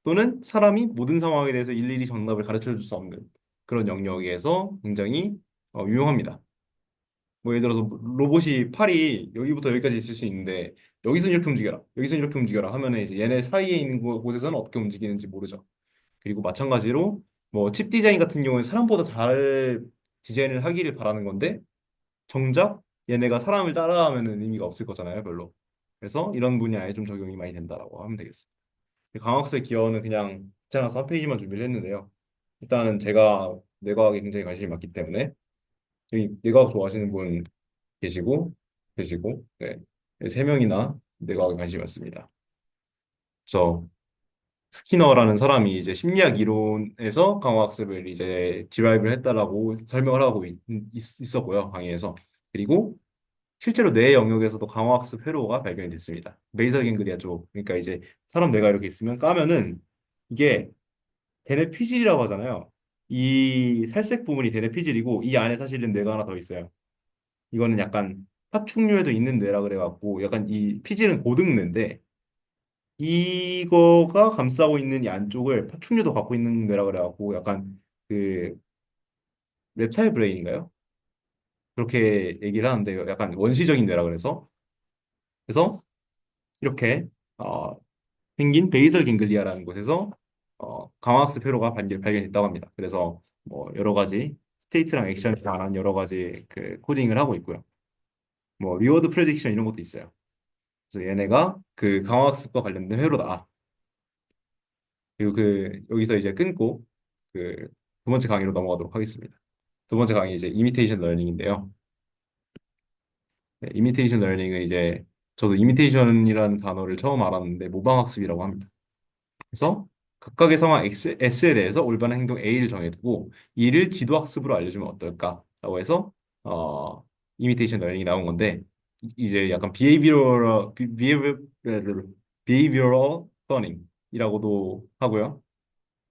또는 사람이 모든 상황에 대해서 일일이 정답을 가르쳐 줄 수 없는 그런 영역에서 굉장히 유용합니다. 뭐 예를 들어서 로봇이 팔이 여기부터 여기까지 있을 수 있는데 여기서는 이렇게 움직여라, 여기서는 이렇게 움직여라 하면은 이제 얘네 사이에 있는 곳에서는 어떻게 움직이는지 모르죠. 그리고 마찬가지로 뭐 칩 디자인 같은 경우는 사람보다 잘 디자인을 하기를 바라는 건데 정작 얘네가 사람을 따라가면은 의미가 없을 거잖아요, 별로. 그래서 이런 분야에 좀 적용이 많이 된다라고 하면 되겠습니다. 강학습의 기원은 그냥 귀찮아서 한 페이지만 준비를 했는데요. 일단은 제가 뇌과학에 굉장히 관심이 많기 때문에 여기 뇌과학 좋아하시는 분 계시고 네. 세 명이나 뇌과학에 관심이 많습니다. 저 스키너라는 사람이 이제 심리학 이론에서 강화학습을 이제 디라이브를 했다라고 설명을 하고 있었고요, 강의에서. 그리고 실제로 뇌 영역에서도 강화학습 회로가 발견이 됐습니다. 베이설 갱글리아 쪽. 그러니까 이제 사람 뇌가 이렇게 있으면 까면은 이게 대뇌 피질이라고 하잖아요. 이 살색 부분이 대뇌 피질이고 이 안에 사실은 뇌가 하나 더 있어요. 이거는 약간 파충류에도 있는 뇌라 그래갖고 약간 이 피질은 고등뇌인데 이거가 감싸고 있는 이 안쪽을 파충류도 갖고 있는 뇌라 그래갖고 약간 그 reptile 브레인인가요? 그렇게 얘기를 하는데 약간 원시적인 뇌라 그래서 이렇게 생긴 베이설 갱글리아라는 곳에서 강화학습 회로가 발견됐다고 합니다. 그래서 뭐 여러 가지 스테이트랑 액션에 관한 여러 가지 그 코딩을 하고 있고요. 뭐 리워드 프레딕션 이런 것도 있어요. 그래서 얘네가 그 강화학습과 관련된 회로다. 그리고 그 여기서 이제 끊고 그 두 번째 강의로 넘어가도록 하겠습니다. 두 번째 강의 이제 이미테이션 러닝인데요. 이미테이션 러닝은 이제 저도 이미테이션이라는 단어를 처음 알았는데 모방학습이라고 합니다. 그래서 각각의 상황 S에 대해서 올바른 행동 A를 정해두고 이를 지도학습으로 알려주면 어떨까라고 해서 이미테이션 러닝이 나온 건데 이제 약간 behavioral learning이라고도 하고요.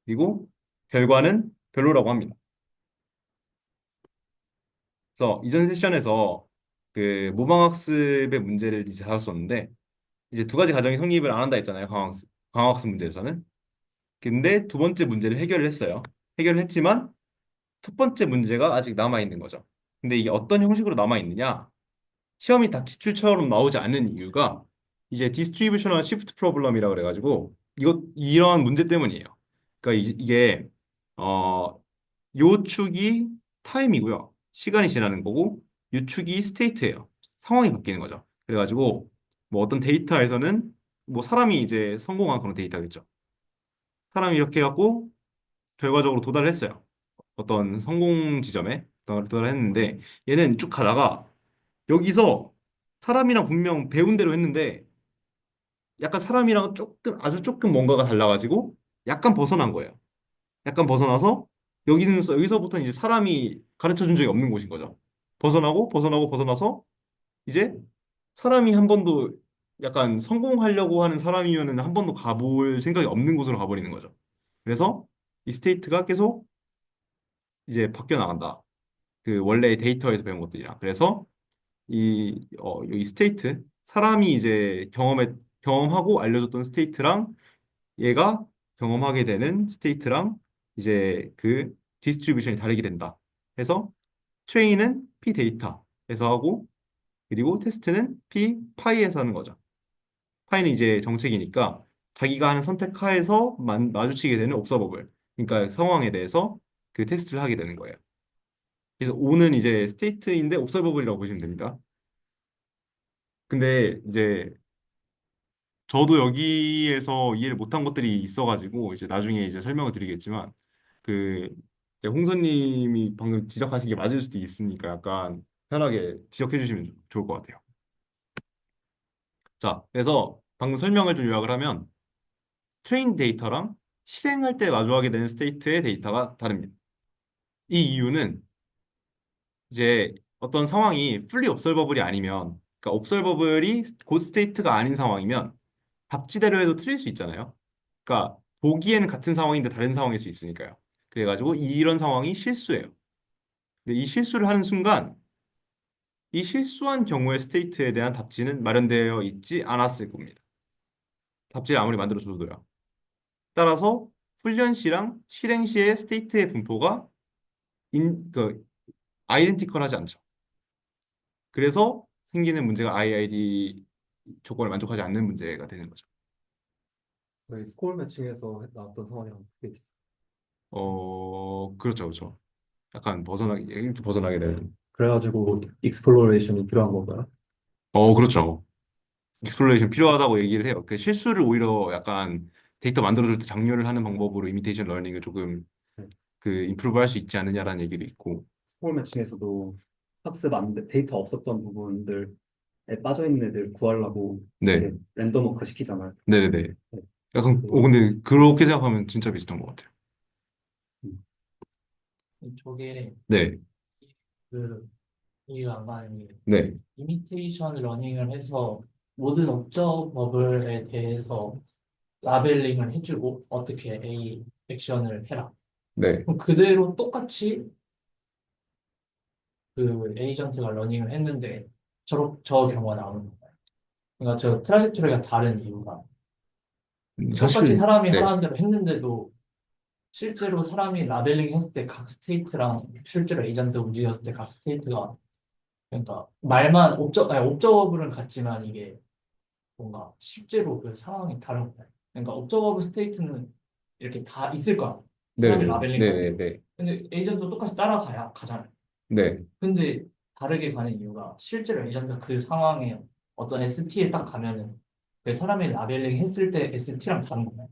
그리고 결과는 별로라고 합니다. 그래서 이전 세션에서 그 모방학습의 문제를 이제 다뤘었는데 이제 두 가지 가정이 성립을 안 한다 했잖아요. 강화학습 문제에서는. 근데 두 번째 문제를 해결을 했어요. 해결을 했지만 첫 번째 문제가 아직 남아 있는 거죠. 근데 이게 어떤 형식으로 남아 있느냐? 시험이 다 기출처럼 나오지 않는 이유가 이제 디스트리뷰셔널 시프트 프로블럼이라고 그래가지고 이러한 문제 때문이에요. 그러니까 이게 어 요축이 타임이고요. 시간이 지나는 거고 유축이 스테이트예요. 상황이 바뀌는 거죠. 그래가지고 뭐 어떤 데이터에서는 뭐 사람이 이제 성공한 그런 데이터겠죠. 사람이 이렇게 해갖고 결과적으로 도달했어요. 어떤 성공 지점에 도달했는데 얘는 쭉 가다가 여기서 사람이랑 분명 배운 대로 했는데 약간 사람이랑 조금 아주 조금 뭔가가 달라가지고 약간 벗어난 거예요. 약간 벗어나서 여기서부터 이제 사람이 가르쳐 준 적이 없는 곳인 거죠. 벗어나서 이제 사람이 한 번도 약간 성공하려고 하는 사람이면은 한 번도 가볼 생각이 없는 곳으로 가버리는 거죠. 그래서 이 스테이트가 계속 이제 바뀌어 나간다. 그 원래 데이터에서 배운 것들이랑. 그래서 여기 스테이트, 사람이 이제 경험하고 알려줬던 스테이트랑 얘가 경험하게 되는 스테이트랑 이제 그 디스트리뷰션이 다르게 된다. 해서 트레인은 P 데이터에서 하고 그리고 테스트는 P 파이에서 하는 거죠. 파이는 이제 정책이니까 자기가 하는 선택 하에서 마주치게 되는 옵서버블. 그러니까 상황에 대해서 그 테스트를 하게 되는 거예요. 그래서 O는 이제 스테이트인데 옵서버블이라고 보시면 됩니다. 근데 이제 저도 여기에서 이해를 못한 것들이 있어가지고 이제 나중에 이제 설명을 드리겠지만 그 이제 홍선님이 방금 지적하신 게 맞을 수도 있으니까 약간 편하게 지적해 주시면 좋을 것 같아요. 자, 그래서 방금 설명을 좀 요약을 하면 트레인 데이터랑 실행할 때 마주하게 되는 스테이트의 데이터가 다릅니다. 이 이유는 이제 어떤 상황이 fully observable이 아니면 그러니까 observable이 그 스테이트가 아닌 상황이면 답지대로 해도 틀릴 수 있잖아요. 그러니까 보기에는 같은 상황인데 다른 상황일 수 있으니까요. 그래가지고 이런 상황이 실수예요. 근데 이 실수를 하는 순간 이 실수한 경우의 스테이트에 대한 답지는 마련되어 있지 않았을 겁니다. 답지를 아무리 만들어줘도요. 따라서 훈련 시랑 실행 시의 스테이트의 분포가 그 아이덴티컬하지 않죠. 그래서 생기는 문제가 IID 조건을 만족하지 않는 문제가 되는 거죠. 저희 스코어 매칭에서 나왔던 상황이랑 크게 비슷해요. 그렇죠, 그렇죠. 약간 이렇게 벗어나게 되는. 그래가지고 익스플로레이션이 필요한 건가요? 그렇죠. 익스플로레이션 필요하다고 얘기를 해요. 그 실수를 오히려 약간 데이터 만들어줄 때 장려를 하는 방법으로 이미테이션 러닝을 조금 네. 그 임프루브 할 수 있지 않느냐라는 얘기도 있고. 스코어 매칭에서도 학습 안 돼, 데이터 없었던 부분들에 빠져 있는 애들 구하려고 네, 되게 랜덤워크 시키잖아요. 네네네. 네. 약간, 그거 근데 그렇게 생각하면 진짜 비슷한 것 같아요. 음, 저게 네, 그 이해가 안 가는 게 네, 이미테이션 러닝을 해서 모든 옵저버블에 대해서 라벨링을 해주고 어떻게 A 액션을 해라. 네, 그럼 그대로 똑같이 그 에이전트가 러닝을 했는데 저 경우가 나오는 거예요. 그러니까 저 트라젝토리가 다른 이유가 똑같이 사실, 사람이 네. 하라는 대로 했는데도 실제로 사람이 라벨링 했을 때 각 스테이트랑 실제로 에이전트 움직였을 때 각 스테이트가 그러니까 말만 옵저버블은 같지만 이게 뭔가 실제로 그 상황이 다른 거야. 그러니까 옵저버블 스테이트는 이렇게 다 있을 거야. 사람이 네네네, 라벨링 할 때. 네네네, 근데 에이전트도 똑같이 따라가야 가잖아요. 네. 근데 다르게 가는 이유가 실제로 에이전트가 그 상황에 어떤 ST에 딱 가면은 그 사람이 라벨링 했을 때 ST랑 다른 거야.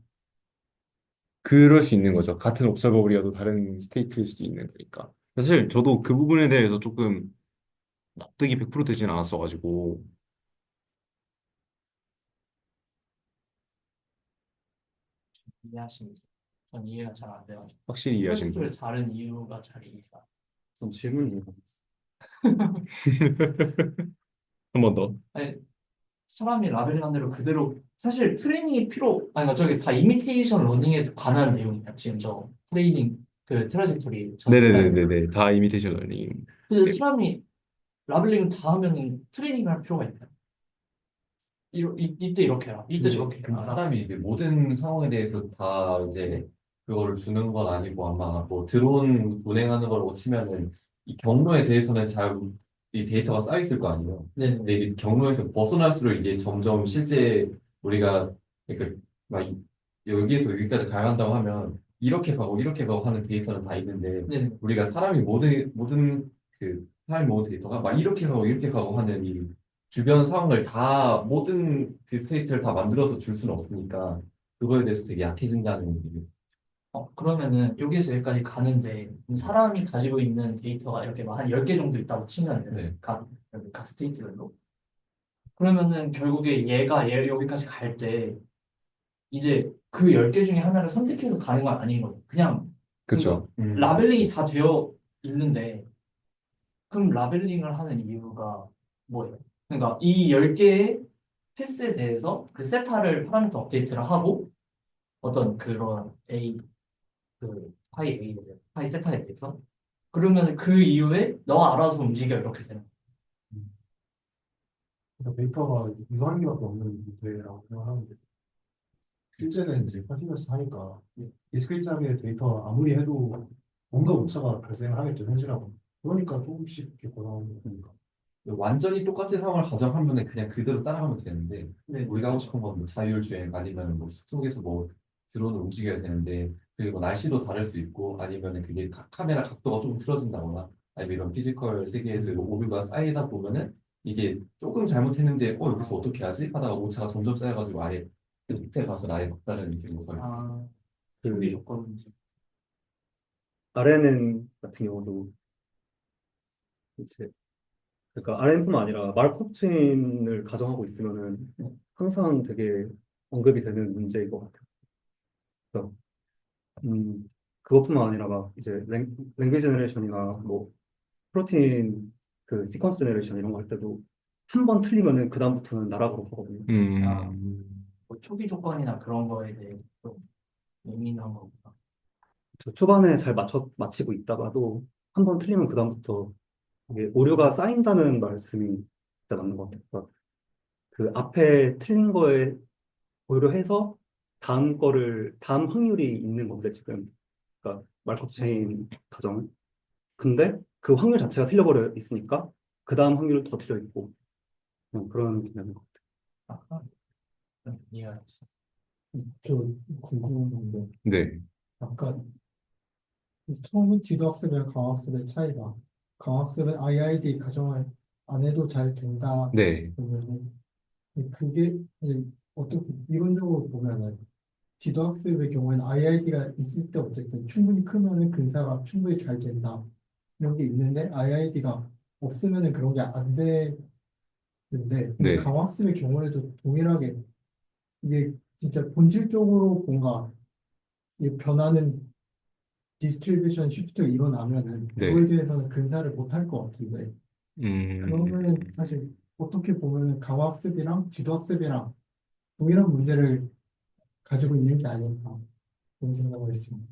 그럴 수 있는 거죠. 같은 옵서버블이어도 다른 스테이트일 수도 있는 거니까. 사실 저도 그 부분에 대해서 조금 납득이 100% 되진 않았어가지고, 이해하시면 전 이해가 잘 안 돼가지고 확실히 이해하시는 프로젝트를 분. 다른 이유가 잘 이해가. 좀 질문이 한 번 더. 아니 사람이 라벨링한 대로 그대로 사실 트레이닝이 아니 그러니까 저게 다 이미테이션 러닝에 관한 내용이야 지금 저 트레이닝 그 트라젝토리 전 슬라이드. 네네네네네. 다 이미테이션 러닝. 근데 사람이 라벨링을 다 하면은 트레이닝을 할 필요가 있나요? 이때 이렇게 해라 이때 저렇게 근데 해라. 사람이 이게 모든 상황에 대해서 다 이제 그거를 주는 건 아니고 아마 뭐 드론 운행하는 걸 고치면은 이 경로에 대해서는 잘 이 데이터가 쌓여 있을 거 아니에요. 근데 네네. 이 경로에서 벗어날수록 이게 점점 실제 우리가 그러니까 막 여기에서 여기까지 가야 한다고 하면 이렇게 가고 하는 데이터는 다 있는데 네네. 우리가 사람이 모든 그 사람이 모은 데이터가 막 이렇게 가고 하는 이 주변 상황을 다 모든 그 스테이트를 다 만들어서 줄 수는 없으니까 그거에 대해서 되게 약해진다는 얘기. 그러면은 여기서 여기까지 가는데 사람이 가지고 있는 데이터가 이렇게 한 10개 정도 있다고 치면은 네. 각 스테이트별로 그러면은 결국에 얘가 여기까지 갈 때 이제 그 10개 중에 하나를 선택해서 가는 건 아닌 거예요. 그냥 그러니까 그쵸. 라벨링이 다 되어 있는데 그럼 라벨링을 하는 이유가 뭐예요? 그러니까 이 10개의 패스에 대해서 그 세타를 파라미터 업데이트를 하고 어떤 그런 파이 A, 파이 세타에 대해서 그러면 그 이후에 너가 알아서 움직여 이렇게 되는 거예요. 그러니까 데이터가 유한한 개밖에 없는 문제라고 생각하는데 실제는 이제 컨티뉴어스 하니까 디스크리트하게 데이터 아무리 해도 뭔가 오차가 발생을 하겠죠 현실하고 그러니까 조금씩 이렇게 변화하는 거니까 완전히 똑같은 상황을 가정하면 그냥 그대로 따라가면 되는데 네, 우리가 하고 싶은 건 뭐 자율주행 아니면 뭐 숲속에서 뭐 드론을 움직여야 되는데 그리고 날씨도 다를 수 있고 아니면 그게 카메라 각도가 조금 틀어진다거나 아니면 이런 피지컬 세계에서 오류가 쌓이다 보면은 이게 조금 잘못했는데 여기서 어떻게 하지 하다가 오차가 점점 쌓여가지고 아예 그 밑에 가서 아예 급다는 느낌으로 가요. 아, 초기 그 조건 문제. RNN 같은 경우도 이제 그러니까 RNN뿐만 아니라 말코프친을 가정하고 있으면은 항상 되게 언급이 되는 문제인 것 같아요. 그래서 그것뿐만 아니라 막 이제 랭귀지 제너레이션이나 뭐 프로틴 그 시퀀스 제너레이션 이런 거 할 때도 한 번 틀리면은 그 다음부터는 나락으로 가거든요. 아, 음, 뭐 초기 조건이나 그런 거에 대해서 좀 예민한 거구나. 저 초반에 잘 맞히고 있다가도 한 번 틀리면 그 다음부터 이게 오류가 쌓인다는 말씀이 진짜 맞는 것 같아요. 그러니까 그 앞에 틀린 거에 고려해서 다음 확률이 있는 건데 지금 그러니까 말컵 체인 가정은 근데 그 확률 자체가 틀려버려 있으니까 그 다음 확률은 더 틀려 있고 그런 개념인 것 아, 이해가 됐어. 저 궁금한 건데, 네. 아까 처음에 지도학습이랑 강학습의 차이가 강학습은 IID 가정을 안 해도 잘 된다. 네, 그러면은 그게 이제 어떻게 이론적으로 보면은 지도학습의 경우에는 IID가 있을 때 어쨌든 충분히 크면은 근사가 충분히 잘 된다. 이런 게 있는데 IID가 없으면은 그런 게 안 되는데 근데 네, 강학습의 경우에도 동일하게 이게 진짜 본질적으로 뭔가 이 변하는 디스트리뷰션 시프트가 일어나면은 그거에 네. 대해서는 근사를 못 할 것 같은데 음, 그러면은 사실 어떻게 보면은 강화학습이랑 지도학습이랑 동일한 문제를 가지고 있는 게 아닐까 그런 생각을 했습니다.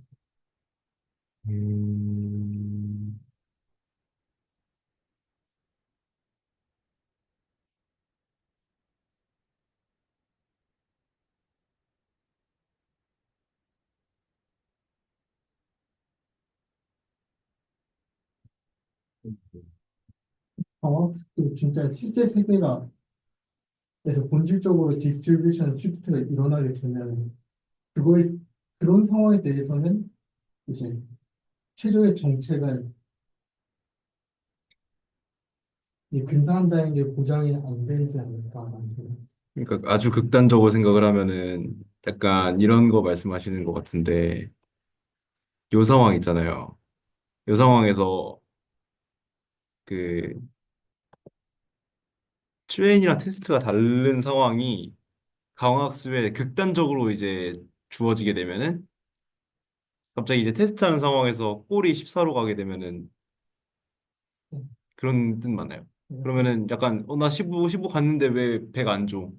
음. 강화학습도 진짜 실제 세계가 에서 본질적으로 디스트리뷰션 시프트가 일어나게 되면 그거에 그런 상황에 대해서는 이제 최종의 정책을 이 근사한다는 게 보장이 안 되지 않을까라는 생각. 그러니까 아주 극단적으로 생각을 하면은 약간 이런 거 말씀하시는 것 같은데 요 상황 있잖아요. 요 상황에서 그 트레인이랑 테스트가 다른 상황이 강화학습에 극단적으로 이제 주어지게 되면은 갑자기 이제 테스트하는 상황에서 골이 14로 가게 되면은 그런 뜻 맞나요? 약간 그러면은 약간 나 15 갔는데 왜 100 안 줘?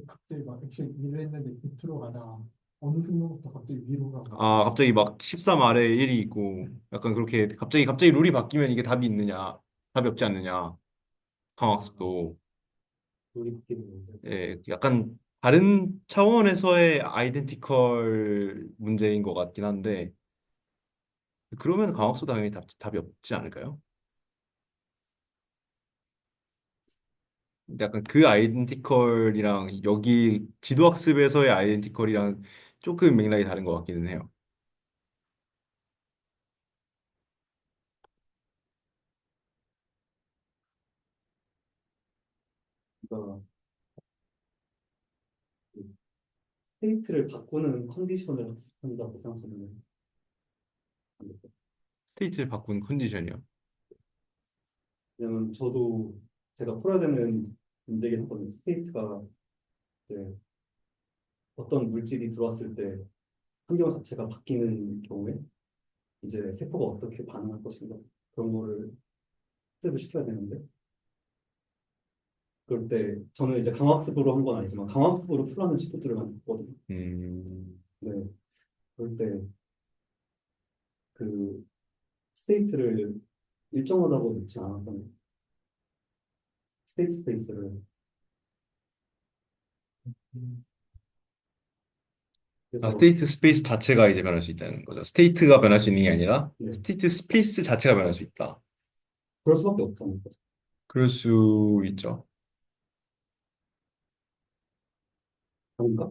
갑자기 막 액션 일을 했는데 밑으로 가다가 어느 순간부터 갑자기 위로 가고 아, 갑자기 막 13 아래에 1이 있고 약간 그렇게 갑자기 룰이 바뀌면 이게 답이 있느냐? 답이 없지 않느냐? 강화학습도 우리 바뀌는 건데. 예, 약간 다른 차원에서의 아이덴티컬 문제인 것 같긴 한데 그러면 강학도 당연히 답이 없지 않을까요? 근데 약간 그 아이덴티컬이랑 여기 지도학습에서의 아이덴티컬이랑 조금 맥락이 다른 것 같기는 해요. 그러니까 그 스테이트를 바꾸는 컨디션을 학습한다고 생각하면 안 될까요? 스테이트를 바꾼 컨디션이요. 왜냐면 저도 제가 풀어야 되는 문제긴 하거든요. 스테이트가 이제 어떤 물질이 들어왔을 때 환경 자체가 바뀌는 경우에 이제 세포가 어떻게 반응할 것인가 그런 거를 학습을 시켜야 되는데 그럴 때 저는 이제 강학습으로 한 건 아니지만 강학습으로 풀어하는 시도들을 많이 봤거든요. 음, 네, 그럴 때 그 스테이트를 일정하다고 놓지 않았던 스테이트 스페이스를 아, 그래서 스테이트 스페이스 자체가 이제 변할 수 있다는 거죠. 스테이트가 변할 수 있는 게 아니라 네, 스테이트 스페이스 자체가 변할 수 있다. 그럴 수밖에 없다는 거죠. 그럴 수 있죠. 그런가?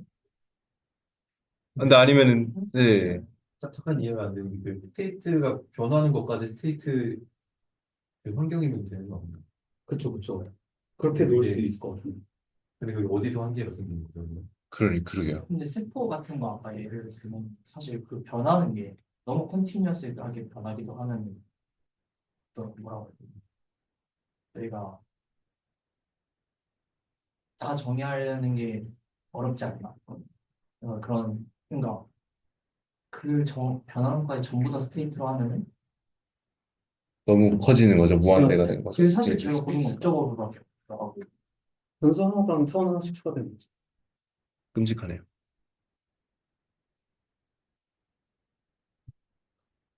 근데 아니면은 네, 착착한 이해가 안 되는 게 스테이트가 변하는 것까지 스테이트 그 환경이면 되는 거 아닌가? 그쵸, 그쵸. 그렇게 근데 놓을 수 그게 있을 것 같은데. 근데 그게 어디서 한계가 생기는 거죠? 그러면? 그러게요. 근데 세포 같은 거 아까 예를 들면 사실 그 변하는 게 너무 컨티뉴어스하게 변하기도 하는 또 뭐라고 해야 되나 저희가 다 정의하려는 게 어렵지 않나 그런 생각 변하는 것까지 전부 다 스테이트로 하면은 너무 커지는 거죠. 무한대가 네. 되는 거죠. 그게 사실 스테이트 저희가 보는 스페이스가. 목적어로밖에 없더라고요. 변수 하나당 차원 하나씩 추가되는 거죠. 끔찍하네요.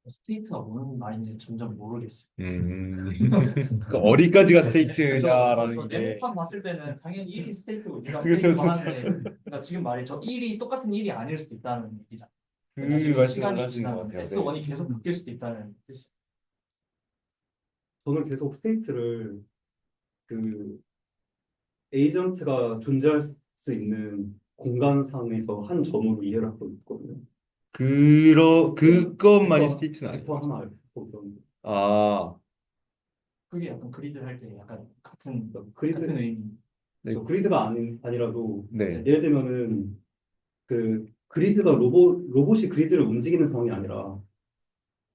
스테이트가 무슨 말인지 점점 모르겠어요. 그러니까 어디까지가 저 스테이트냐라는 게 네모판 봤을 때는 당연히 1이 스테이트고 2가 그, 저, 스테이트고 저, 저, 하는데 그러니까 지금 말이 저 1이 똑같은 1이 아닐 수도 있다는 얘기잖아. 그 나중에 말씀을 시간이 하시는 것 지나면 같아요. 네. S1이 계속 바뀔 수도 있다는 뜻이. 저는 계속 스테이트를 그 에이전트가 존재할 수 있는 공간상에서 한 점으로 이해를 하고 있거든요. 그것만이 벡터, 스테이트는 벡터 아니죠. 하나 거기서 아, 그게 약간 그리드 할 때 약간 같은 그리드 의미. 네. 그리드가 아니라도 네. 예를 들면은 그 그리드가 로봇이 그리드를 움직이는 상황이 아니라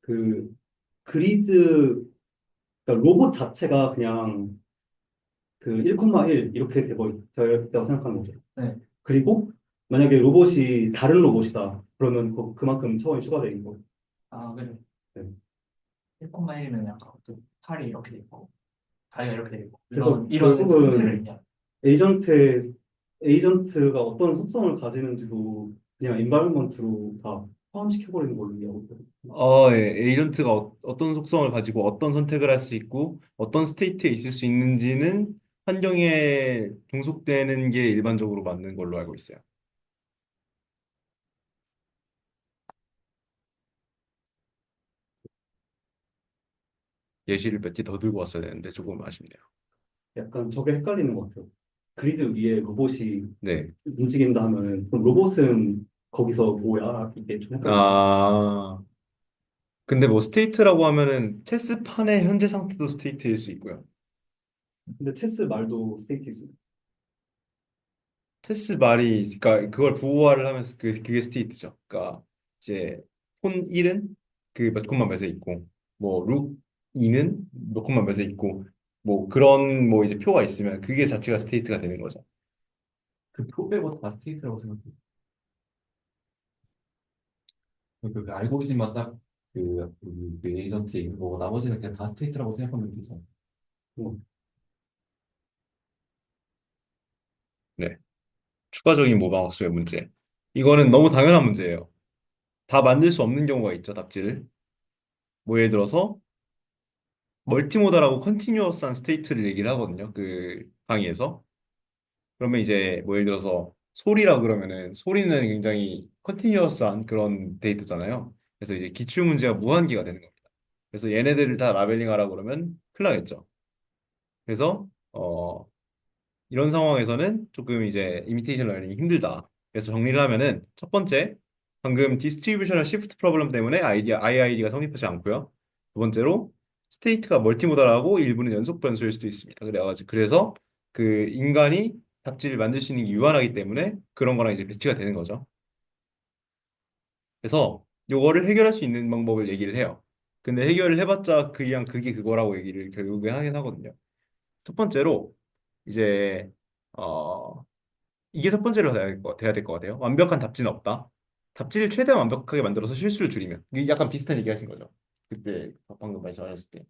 그 그리드 그러니까 로봇 자체가 그냥 그 1,1 이렇게 되어 있다고 생각하는 거죠. 네. 그리고 만약에 로봇이 다른 로봇이다. 그러면 그만큼 차원이 추가되는 거예요. 아, 그죠. 네. 1,1이면 약간 또 팔이 이렇게 돼 있고 다리가 이렇게 돼 있고 그래서 이런 상태를 결국은 얘기하는. 에이전트가 어떤 속성을 가지는지도 그냥 인바이러먼트로 다 포함시켜버리는 걸로 이해하고 있거든요. 예. 에이전트가 어떤 속성을 가지고 어떤 선택을 할 수 있고 어떤 스테이트에 있을 수 있는지는 환경에 종속되는 게 일반적으로 맞는 걸로 알고 있어요. 예시를 몇 개 더 들고 왔어야 되는데 조금 아쉽네요. 약간 저게 헷갈리는 것 같아요. 그리드 위에 로봇이 네. 움직인다 하면은 그럼 로봇은 거기서 뭐야? 이게 좀 헷갈리는 것 같아요. 아, 근데 뭐 스테이트라고 하면은 체스판의 현재 상태도 스테이트일 수 있고요. 근데 체스 말도 스테이트 있어요. 체스 말이, 그러니까 그걸 부호화를 하면서 그게 스테이트죠. 그러니까 이제 폰 1은 그 몇 콤마 몇에 있고, 뭐 룩 2는 몇 콤마 몇에 있고, 뭐 그런 뭐 이제 표가 있으면 그게 자체가 스테이트가 되는 거죠. 그 표 빼고 다 스테이트라고 생각해요. 그 알고리즘만 딱그 에이전트에 있는 거고 나머지는 그냥 다 스테이트라고 생각하면 되죠. 뭐, 네. 추가적인 모방학습의 문제. 이거는 너무 당연한 문제예요. 다 만들 수 없는 경우가 있죠, 답지를. 뭐 예를 들어서 멀티모달하고 컨티뉴어스한 스테이트를 얘기를 하거든요. 그 강의에서. 그러면 이제 뭐 예를 들어서 소리라 그러면은 소리는 굉장히 컨티뉴어스한 그런 데이터잖아요. 그래서 이제 기출 문제가 무한기가 되는 겁니다. 그래서 얘네들을 다 라벨링하라 그러면 큰일 나겠죠. 그래서 이런 상황에서는 조금 이제 이미테이션 러닝이 힘들다. 그래서 정리를 하면은 첫 번째, 방금 디스트리뷰셔널 시프트 프로블럼 때문에 IID가 성립하지 않고요. 두 번째로, 스테이트가 멀티모달하고 일부는 연속 변수일 수도 있습니다. 그래서 그 인간이 답지를 만들 수 있는 게 유한하기 때문에 그런 거랑 이제 배치가 되는 거죠. 그래서 요거를 해결할 수 있는 방법을 얘기를 해요. 근데 해결을 해봤자 그냥 그게 그거라고 얘기를 결국엔 하긴 하거든요. 첫 번째로 이제 어 이게 첫 번째로 돼야 될 것 같아요. 완벽한 답지는 없다. 답지를 최대한 완벽하게 만들어서 실수를 줄이면. 이게 약간 비슷한 얘기 하신 거죠. 그때 방금 말씀하셨을 때.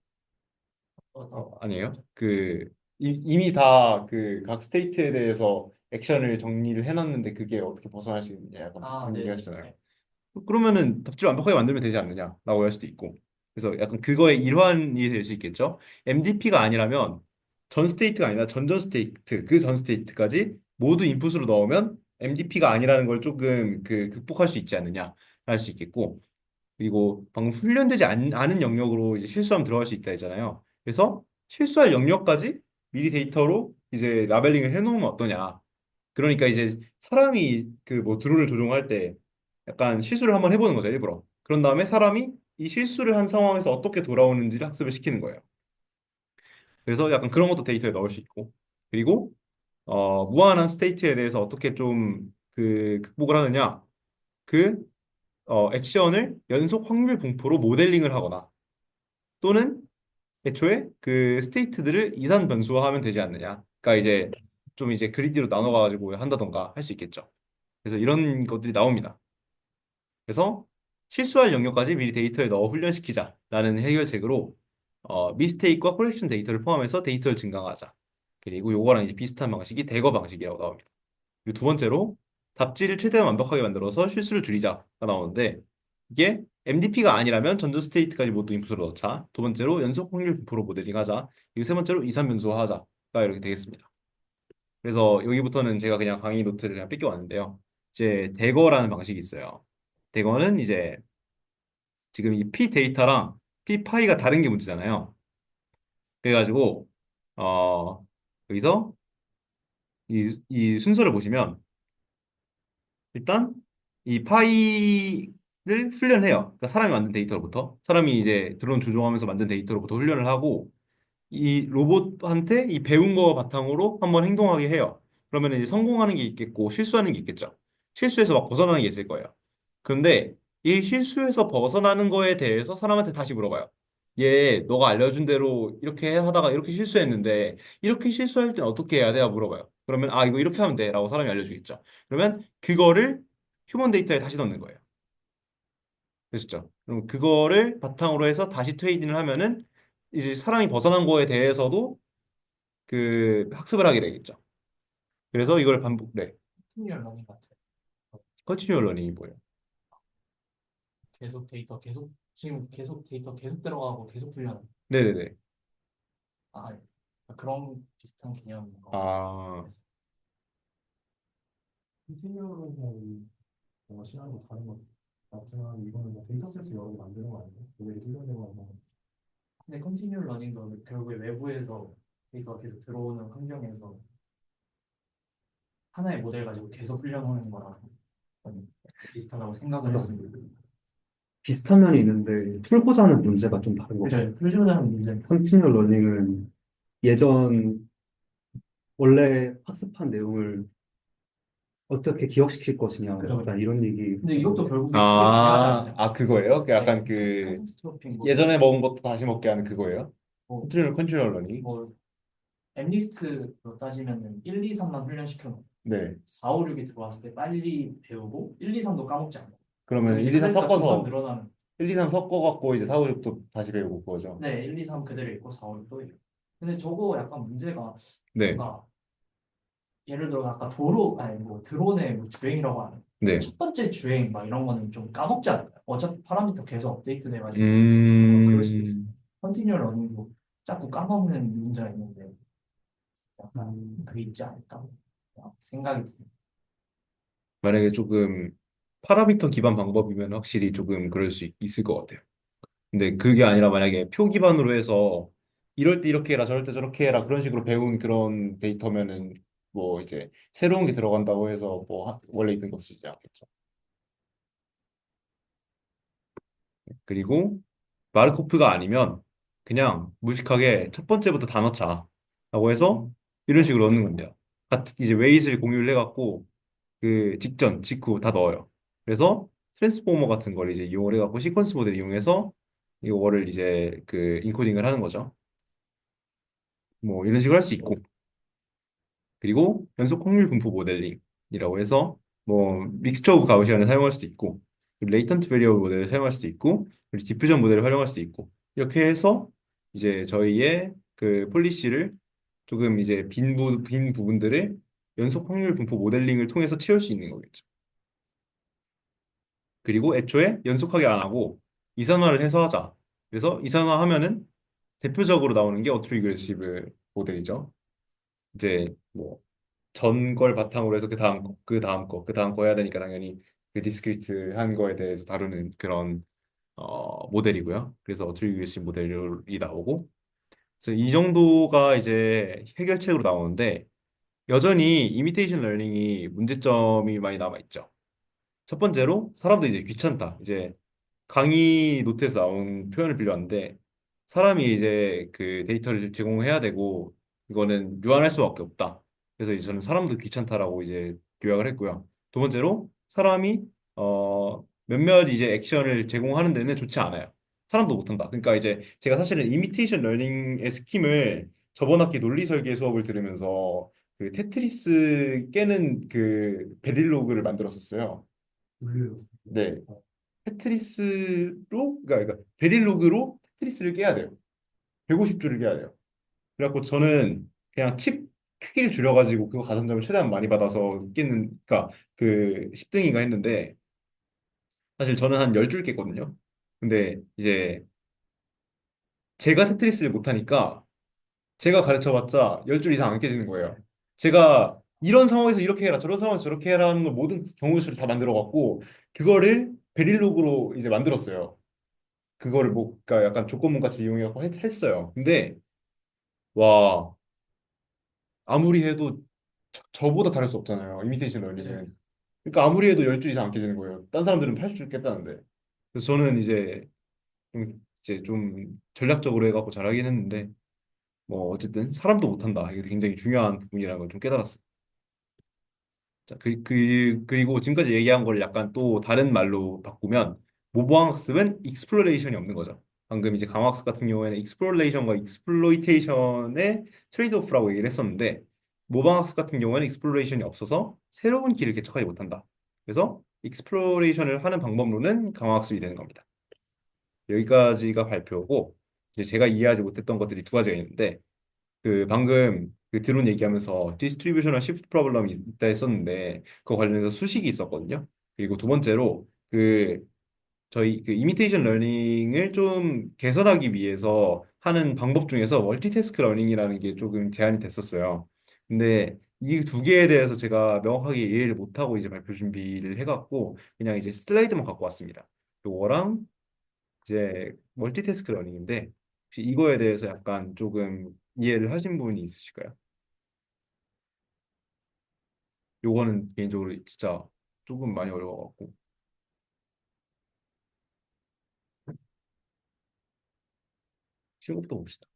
아니에요? 이미 다 그 각 스테이트에 대해서 액션을 정리를 해놨는데 그게 어떻게 벗어날 수 있느냐 약간 아, 그런 얘기 네. 하셨잖아요. 그러면은 답지를 완벽하게 만들면 되지 않느냐라고 할 수도 있고. 그래서 약간 그거의 일환이 될 수 있겠죠. MDP가 아니라면 전 스테이트가 아니라 전전 스테이트, 그 전 스테이트까지 모두 인풋으로 넣으면 MDP가 아니라는 걸 조금 극복할 수 있지 않느냐 할 수 있겠고. 그리고 방금 훈련되지 않은 영역으로 이제 실수하면 들어갈 수 있다 했잖아요. 그래서 실수할 영역까지 미리 데이터로 이제 라벨링을 해놓으면 어떠냐. 그러니까 이제 사람이 그 뭐 드론을 조종할 때 약간 실수를 한번 해보는 거죠, 일부러. 그런 다음에 사람이 이 실수를 한 상황에서 어떻게 돌아오는지를 학습을 시키는 거예요. 그래서 약간 그런 것도 데이터에 넣을 수 있고. 그리고 무한한 스테이트에 대해서 어떻게 좀 극복을 하느냐. 그 액션을 연속 확률 분포로 모델링을 하거나 또는 애초에 그 스테이트들을 이산 변수화하면 되지 않느냐. 그러니까 이제 좀 이제 그리드로 나눠가지고 한다던가 할 수 있겠죠. 그래서 이런 것들이 나옵니다. 그래서 실수할 영역까지 미리 데이터에 넣어 훈련시키자라는 해결책으로 미스테이크와 코렉션 데이터를 포함해서 데이터를 증강하자. 그리고 요거랑 이제 비슷한 방식이 대거 방식이라고 나옵니다. 그리고 두 번째로 답지를 최대한 완벽하게 만들어서 실수를 줄이자가 나오는데 이게 MDP가 아니라면 전전 스테이트까지 모두 인풋으로 넣자. 두 번째로 연속 확률 분포로 모델링하자. 그리고 세 번째로 이산 변수화하자가 이렇게 되겠습니다. 그래서 여기부터는 제가 그냥 강의 노트를 그냥 뺏겨왔는데요. 이제 대거라는 방식이 있어요. 대거는 이제 지금 이 P 데이터랑 P 파이가 다른 게 문제잖아요. 그래가지고 어 여기서 이 순서를 보시면 일단 이 파이를 훈련해요. 그러니까 사람이 만든 데이터로부터 사람이 이제 드론 조종하면서 만든 데이터로부터 훈련을 하고 이 로봇한테 이 배운 거 바탕으로 한번 행동하게 해요. 그러면 이제 성공하는 게 있겠고 실수하는 게 있겠죠. 실수해서 막 벗어나는 게 있을 거예요. 그런데 이 실수에서 벗어나는 거에 대해서 사람한테 다시 물어봐요. 얘 너가 알려준 대로 이렇게 하다가 이렇게 실수했는데 이렇게 실수할 땐 어떻게 해야 돼? 물어봐요. 그러면 아 이거 이렇게 하면 돼라고 사람이 알려주겠죠. 그러면 그거를 휴먼 데이터에 다시 넣는 거예요. 그렇죠. 그럼 그거를 바탕으로 해서 다시 트레이딩을 하면은 이제 사람이 벗어난 거에 대해서도 그 학습을 하게 되겠죠. 그래서 이걸 반복, 네. 컨티뉴얼 러닝 같아요. 컨티뉴얼 러닝이 뭐예요? 계속 데이터 계속 지금 계속 데이터 계속 들어가고 계속 훈련. 네네네. 아, 그런 비슷한 개념인 거. 아, 그래서 컨티뉴어는 뭔가 시간이 다른 것 같지만 이거는 뭐 데이터셋을 여러 개 만드는 거 아니에요? 그게 훈련되고 하면 근데 컨티뉴얼 러닝도 결국에 외부에서 데이터가 계속 들어오는 환경에서 하나의 모델 가지고 계속 훈련하는 거랑 저는 비슷하다고 생각을 했습니다. 비슷한 면이 있는데 풀고자는 문제가 좀 다른 것 그죠? 같아요. 훈련하는 문제는 컨티뉴얼 러닝은 예전 원래 학습한 내용을 어떻게 기억시킬 것이냐, 그죠? 약간 이런 얘기. 근데 이것도 결국에 그게 중요하지 않나요? 그거예요? 그 네, 약간 그 카타스트로핑 예전에 먹은 것도 다시 먹게 하는 그거예요? 뭐, 컨티뉴얼 러닝? 뭐 엠리스트로 따지면은 1, 2, 3만 훈련시켜 놓고 네. 4, 5, 6이 들어왔을 때 빨리 배우고 1, 2, 3도 까먹지 않고 그럼 그러면 이제 1, 2, 3 클래스가 점점 섞어서 늘어나는 1, 2, 3 섞어갖고 이제 4, 5, 6도 다시 배우고 그거죠. 네, 1, 2, 3 그대로 있고 4, 5, 6도 있고 근데 저거 약간 문제가 네. 뭔가 예를 들어서 아까 도로 아니 뭐 드론의 뭐 주행이라고 하는 네. 첫 번째 주행 막 이런 거는 좀 까먹지 않아요. 어차피 파라미터 계속 업데이트 돼가지고 그럴 수도 있어요. 음, 컨티뉴얼 러닝도 자꾸 까먹는 문제가 있는데 약간 음, 그게 있지 않을까 생각이 듭니다. 만약에 조금 파라미터 기반 방법이면 확실히 조금 그럴 수 있을 것 같아요. 근데 그게 아니라 만약에 표 기반으로 해서 이럴 때 이렇게 해라 저럴 때 저렇게 해라 그런 식으로 배운 그런 데이터면은 뭐 이제 새로운 게 들어간다고 해서 뭐 원래 있던 거 쓰지 않겠죠. 그리고 마르코프가 아니면 그냥 무식하게 첫 번째부터 다 넣자 라고 해서 이런 식으로 넣는 건데요. 같은 이제 웨이트를 공유를 해갖고 그 직전, 직후 다 넣어요. 그래서 트랜스포머 같은 걸 이제 이용을 해갖고 시퀀스 모델 이용해서 이거를 이제 그 인코딩을 하는 거죠. 뭐 이런 식으로 할 수 있고 그리고 연속 확률 분포 모델링이라고 해서 뭐 믹스처 오브 가우시안을 사용할 수도 있고 레이턴트 베리어블 모델을 사용할 수도 있고 그리고 디퓨전 모델을 활용할 수도 있고 이렇게 해서 이제 저희의 그 폴리시를 조금 이제 빈 부분들을 연속 확률 분포 모델링을 통해서 채울 수 있는 거겠죠. 그리고 애초에 연속하게 안 하고 이산화를 해서 하자. 그래서 이산화하면은 대표적으로 나오는 게 어트리그레시브 모델이죠. 이제 뭐 전 걸 바탕으로 해서 그 다음 거, 그 다음 거, 그 다음 거 해야 되니까 당연히 그 디스크리트한 거에 대해서 다루는 그런 모델이고요. 그래서 어트리뷰시 모델이 나오고, 그래서 이 정도가 이제 해결책으로 나오는데 여전히 이미테이션 러닝이 문제점이 많이 남아 있죠. 첫 번째로 사람들이 이제 귀찮다. 이제 강의 노트에서 나온 표현을 빌려왔는데 사람이 이제 그 데이터를 제공해야 되고 이거는 유한할 수밖에 없다. 그래서 이제 저는 사람도 귀찮다라고 이제 요약을 했고요. 두 번째로 사람이 몇몇 이제 액션을 제공하는 데는 좋지 않아요. 사람도 못한다. 그러니까 이제 제가 사실은 이미테이션 러닝의 스킴을 저번 학기 논리 설계 수업을 들으면서 그 테트리스 깨는 그 베릴로그를 만들었었어요. 물려요. 네. 테트리스로 그러니까 베릴로그로 테트리스를 깨야 돼요. 150줄을 깨야 돼요. 그래갖고 저는 그냥 칩 크기를 줄여가지고 그거 가산점을 최대한 많이 받아서 깨는 그러니까 그 10등인가 했는데 사실 저는 한 10줄 깼거든요. 근데 이제 제가 테트리스를 못하니까 제가 가르쳐봤자 10줄 이상 안 깨지는 거예요. 제가 이런 상황에서 이렇게 해라 저런 상황에서 저렇게 해라 하는 걸 모든 경우 수를 다 만들어갖고 그거를 베릴로그로 이제 만들었어요. 그거를 뭐, 그러니까 약간 조건문 같이 이용해서 했어요. 근데, 와, 아무리 해도 저보다 잘할 수 없잖아요. 이미테이션 그죠? 러닝은. 그러니까 아무리 해도 10줄 이상 안 깨지는 거예요. 딴 사람들은 80줄 깼다는데. 그래서 저는 이제 좀 전략적으로 해갖고 잘하긴 했는데, 뭐 어쨌든 사람도 못한다. 이게 굉장히 중요한 부분이라는 걸 좀 깨달았어요. 자, 그리고 지금까지 얘기한 걸 약간 또 다른 말로 바꾸면 모방학습은 익스플로레이션이 없는 거죠. 방금 이제 강화학습 같은 경우에는 익스플로레이션과 익스플로이테이션의 트레이드오프라고 얘기를 했었는데 모방학습 같은 경우에는 익스플로레이션이 없어서 새로운 길을 개척하지 못한다. 그래서 익스플로레이션을 하는 방법론은 강화학습이 되는 겁니다. 여기까지가 발표고 이제 제가 이해하지 못했던 것들이 두 가지가 있는데 그 방금 그 드론 얘기하면서 디스트리뷰셔널 시프트 프로블럼이 있다 했었는데 그거 관련해서 수식이 있었거든요. 그리고 두 번째로 그 저희 그 이미테이션 러닝을 좀 개선하기 위해서 하는 방법 중에서 멀티태스크 러닝이라는 게 조금 제안이 됐었어요. 근데 이 두 개에 대해서 제가 명확하게 이해를 못하고 이제 발표 준비를 해갖고 그냥 이제 슬라이드만 갖고 왔습니다. 요거랑 이제 멀티태스크 러닝인데 혹시 이거에 대해서 약간 조금 이해를 하신 부분이 있으실까요? 요거는 개인적으로 진짜 조금 많이 어려워갖고 쉬운 것부터 봅시다.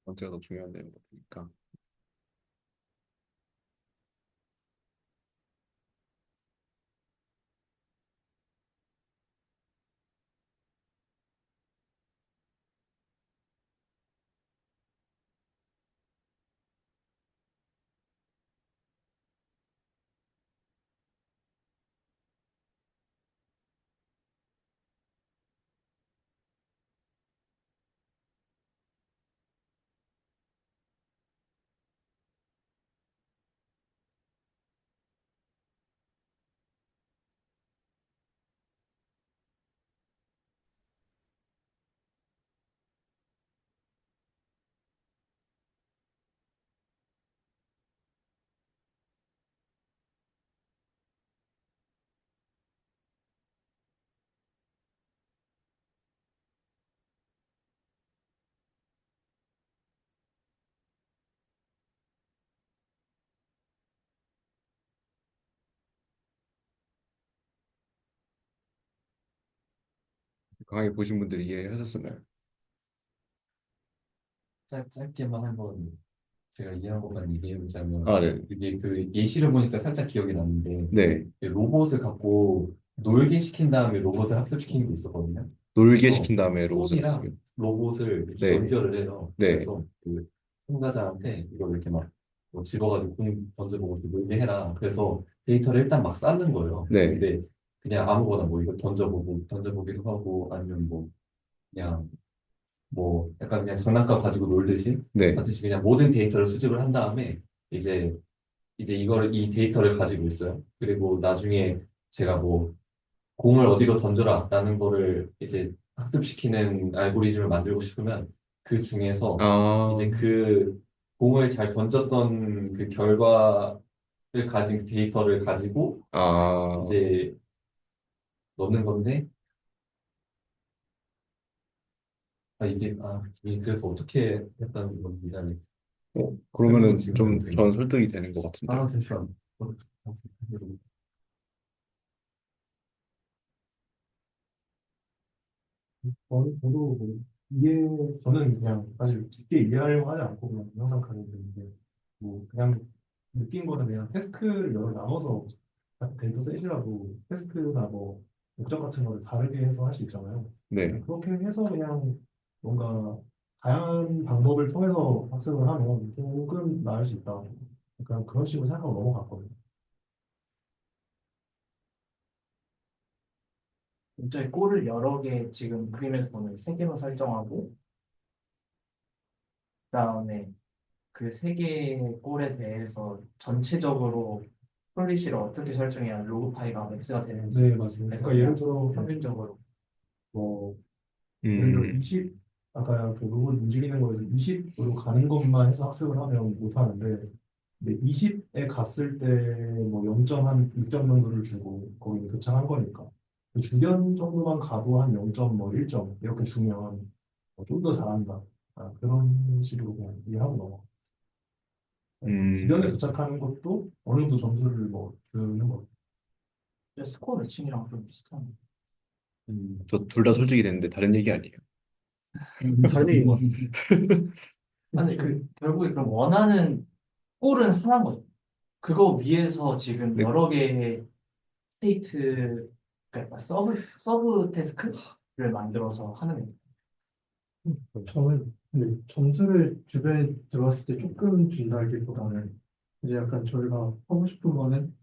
번째가 더 중요한 내용 같으니까. 강하게 보신 분들이 이해하셨었나요? 짧게만 한번 제가 이해한 것만 얘기해보자면 아, 네. 이게 그 예시를 보니까 살짝 기억이 나는데 네. 로봇을 갖고 놀게 시킨 다음에 로봇을 학습시키는 게 있었거든요. 놀게 그래서 시킨 다음에 로봇을 손이랑 쓰고. 로봇을 이렇게 네. 연결을 해요. 네. 그래서 그 참가자한테 이걸 이렇게 막뭐 집어가지고 공 던져보고 이렇게 놀게 해라. 그래서 데이터를 일단 막 쌓는 거예요. 네. 근데 그냥 아무거나 뭐 이거 던져보기도 하고 아니면 뭐 그냥 뭐 약간 그냥 장난감 가지고 놀듯이 네. 하듯이 그냥 모든 데이터를 수집을 한 다음에 이제 이 데이터를 가지고 있어요. 그리고 나중에 제가 뭐 공을 어디로 던져라라는 거를 이제 학습시키는 알고리즘을 만들고 싶으면 그 중에서 아, 이제 그 공을 잘 던졌던 그 결과를 가진 그 데이터를 가지고 아, 이제 넣는 건데 이게 그래서 어떻게 했다는 건지 잘 설명을 그러면은 지금 잘 좀 전 못하겠네요. 설득이 되는 것 같은데요. 잠시만. 저도 뭐 저는 그냥 사실 깊게 이해하려고 하지 않고 그냥 영상 강의 듣는데 뭐 그냥 느낀 거는 그냥 태스크를 여러 나눠서 각 데이터 셋이라도 태스크나 뭐 목적 같은 거를 다르게 해서 할 수 있잖아요. 네. 그렇게 해서 그냥 뭔가 다양한 방법을 통해서 학습을 하면 조금 나을 수 있다. 그냥 그런 식으로 생각하고 넘어갔거든요. 저희 골을 여러 개 지금 그림에서 보면 세 개만 설정하고 그다음에 그 세 개의 골에 대해서 전체적으로 폴리시를 어떻게 설정해야 로그 파이가 맥스가 되는지 네, 맞습니다. 그래서 그러니까 예를 그냥 들어 평균적으로 뭐 예를 들어 음, 20 아까 그 로봇 움직이는 거에서 20으로 가는 것만 해서 학습을 하면 못 하는데 근데 20에 갔을 때 뭐 0점 한 6점 정도를 주고 거기 도착한 거니까 그 중견 정도만 가도 한 0점 뭐 1점 이렇게 주면 좀 더 잘한다. 그런 식으로 그냥 이해하고 넘어. 중견에 음, 도착하는 것도 어느 정도 점수를 뭐 주는 거. 스코어 매칭이랑 좀 비슷한. 저 둘 다 설득이 됐는데 다른 얘기 아니에요. 다른 얘기인 것 같아요. 아니 결국에 그럼 원하는 골은 하나인 거죠. 그거 위에서 지금 네, 여러 개의 스테이트, 그러니까 서브 태스크를 만들어서 하는 거예요. 저는 근데 점수를 주변에 들어왔을 때 조금 준다기보다는 이제 약간 저희가 하고 싶은 거는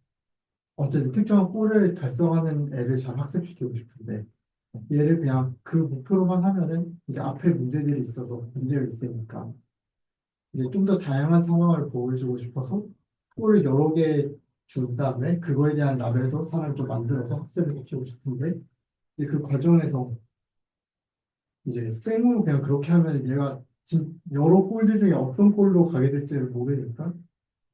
어쨌든 특정한 골을 달성하는 애를 잘 학습시키고 싶은데 얘를 그냥 그 목표로만 하면은 이제 앞에 문제들이 있어서 문제가 있으니까 이제 좀 더 다양한 상황을 보여주고 싶어서 골을 여러 개 준 다음에 그거에 대한 라벨도 사람을 좀 만들어서 학습을 시키고 싶은데 이제 그 과정에서 이제 생으로 그냥 그렇게 하면 얘가 여러 골들 중에 어떤 골로 가게 될지를 모르니까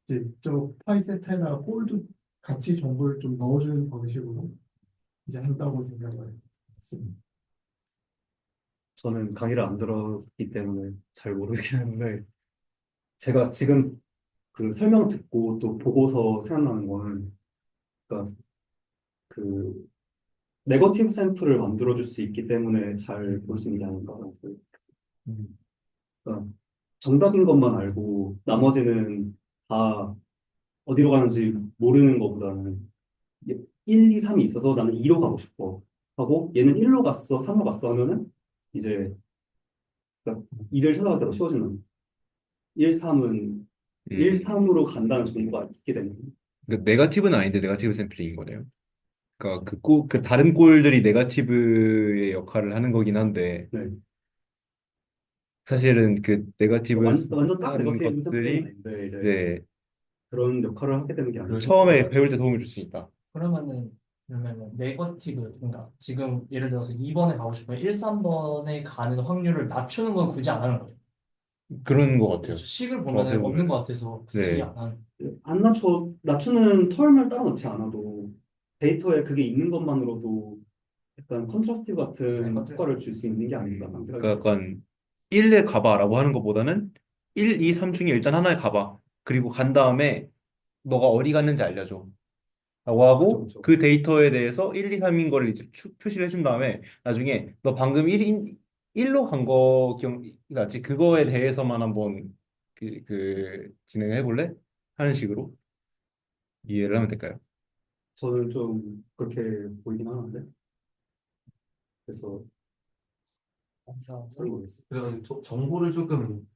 이제 저 파이세트에다가 골도 같이 정보를 좀 넣어주는 방식으로 이제 한다고 생각을 했습니다. 저는 강의를 안 들었기 때문에 잘 모르겠는데 제가 지금 그 설명 듣고 또 보고서 생각나는 거는 그러니까 그 네거티브 샘플을 만들어줄 수 있기 때문에 잘 볼 수 있는 게 아닌가. 그러니까 정답인 것만 알고 나머지는 다 어디로 가는지 모르는 것보다는 1, 2, 3이 있어서 나는 2로 가고 싶어 하고 얘는 1로 갔어, 3로 갔어 하면은 이제 그러니까 2를 찾아가기가 쉬워지는 1, 3은 1, 음, 3으로 간다는 정보가 있게 되는 거예요. 그러니까 네거티브는 아닌데 네거티브 샘플링인 거네요. 그러니까 그 다른 골들이 네거티브의 역할을 하는 거긴 한데 네. 사실은 그 네거티브 완전 딱 하는 네거티브 샘플링은 것들이 아닌데 이제 네, 그런 역할을 하게 되는 게 그럴 아닐까. 수 있죠. 처음에 배울 때 도움을 줄 수 있다. 그러면은 네거티브, 그러니까 지금 예를 들어서 2번에 가고 싶으면 1, 3번에 가는 확률을 낮추는 건 굳이 안 하는 거죠. 그런 것 같아요. 그렇죠. 식을 조합해 보면은 없는 보면. 것 같아서 굳이 네. 안 하는. 안 낮추는 텀을 따로 넣지 않아도 데이터에 그게 있는 것만으로도 약간 컨트라스티브 네, 같은 컨트롤. 효과를 줄 수 있는 게 아닌가 하는 생각이 그러니까 들었어요. 약간 1에 가봐라고 하는 것보다는 1, 2, 3 중에 일단 하나에 가봐. 그리고 간 다음에 너가 어디 갔는지 알려줘. 라고 그쵸, 하고 그쵸. 그 데이터에 대해서 1, 2, 3인 걸 이제 표시를 해준 다음에 나중에 너 방금 1로 간 거 기억나지? 그거에 대해서만 한번 진행을 해볼래? 하는 식으로 이해를 하면 될까요? 저는 좀 그렇게 보이긴 하는데 그래서 잘 모르겠어요. 그런 정보를 조금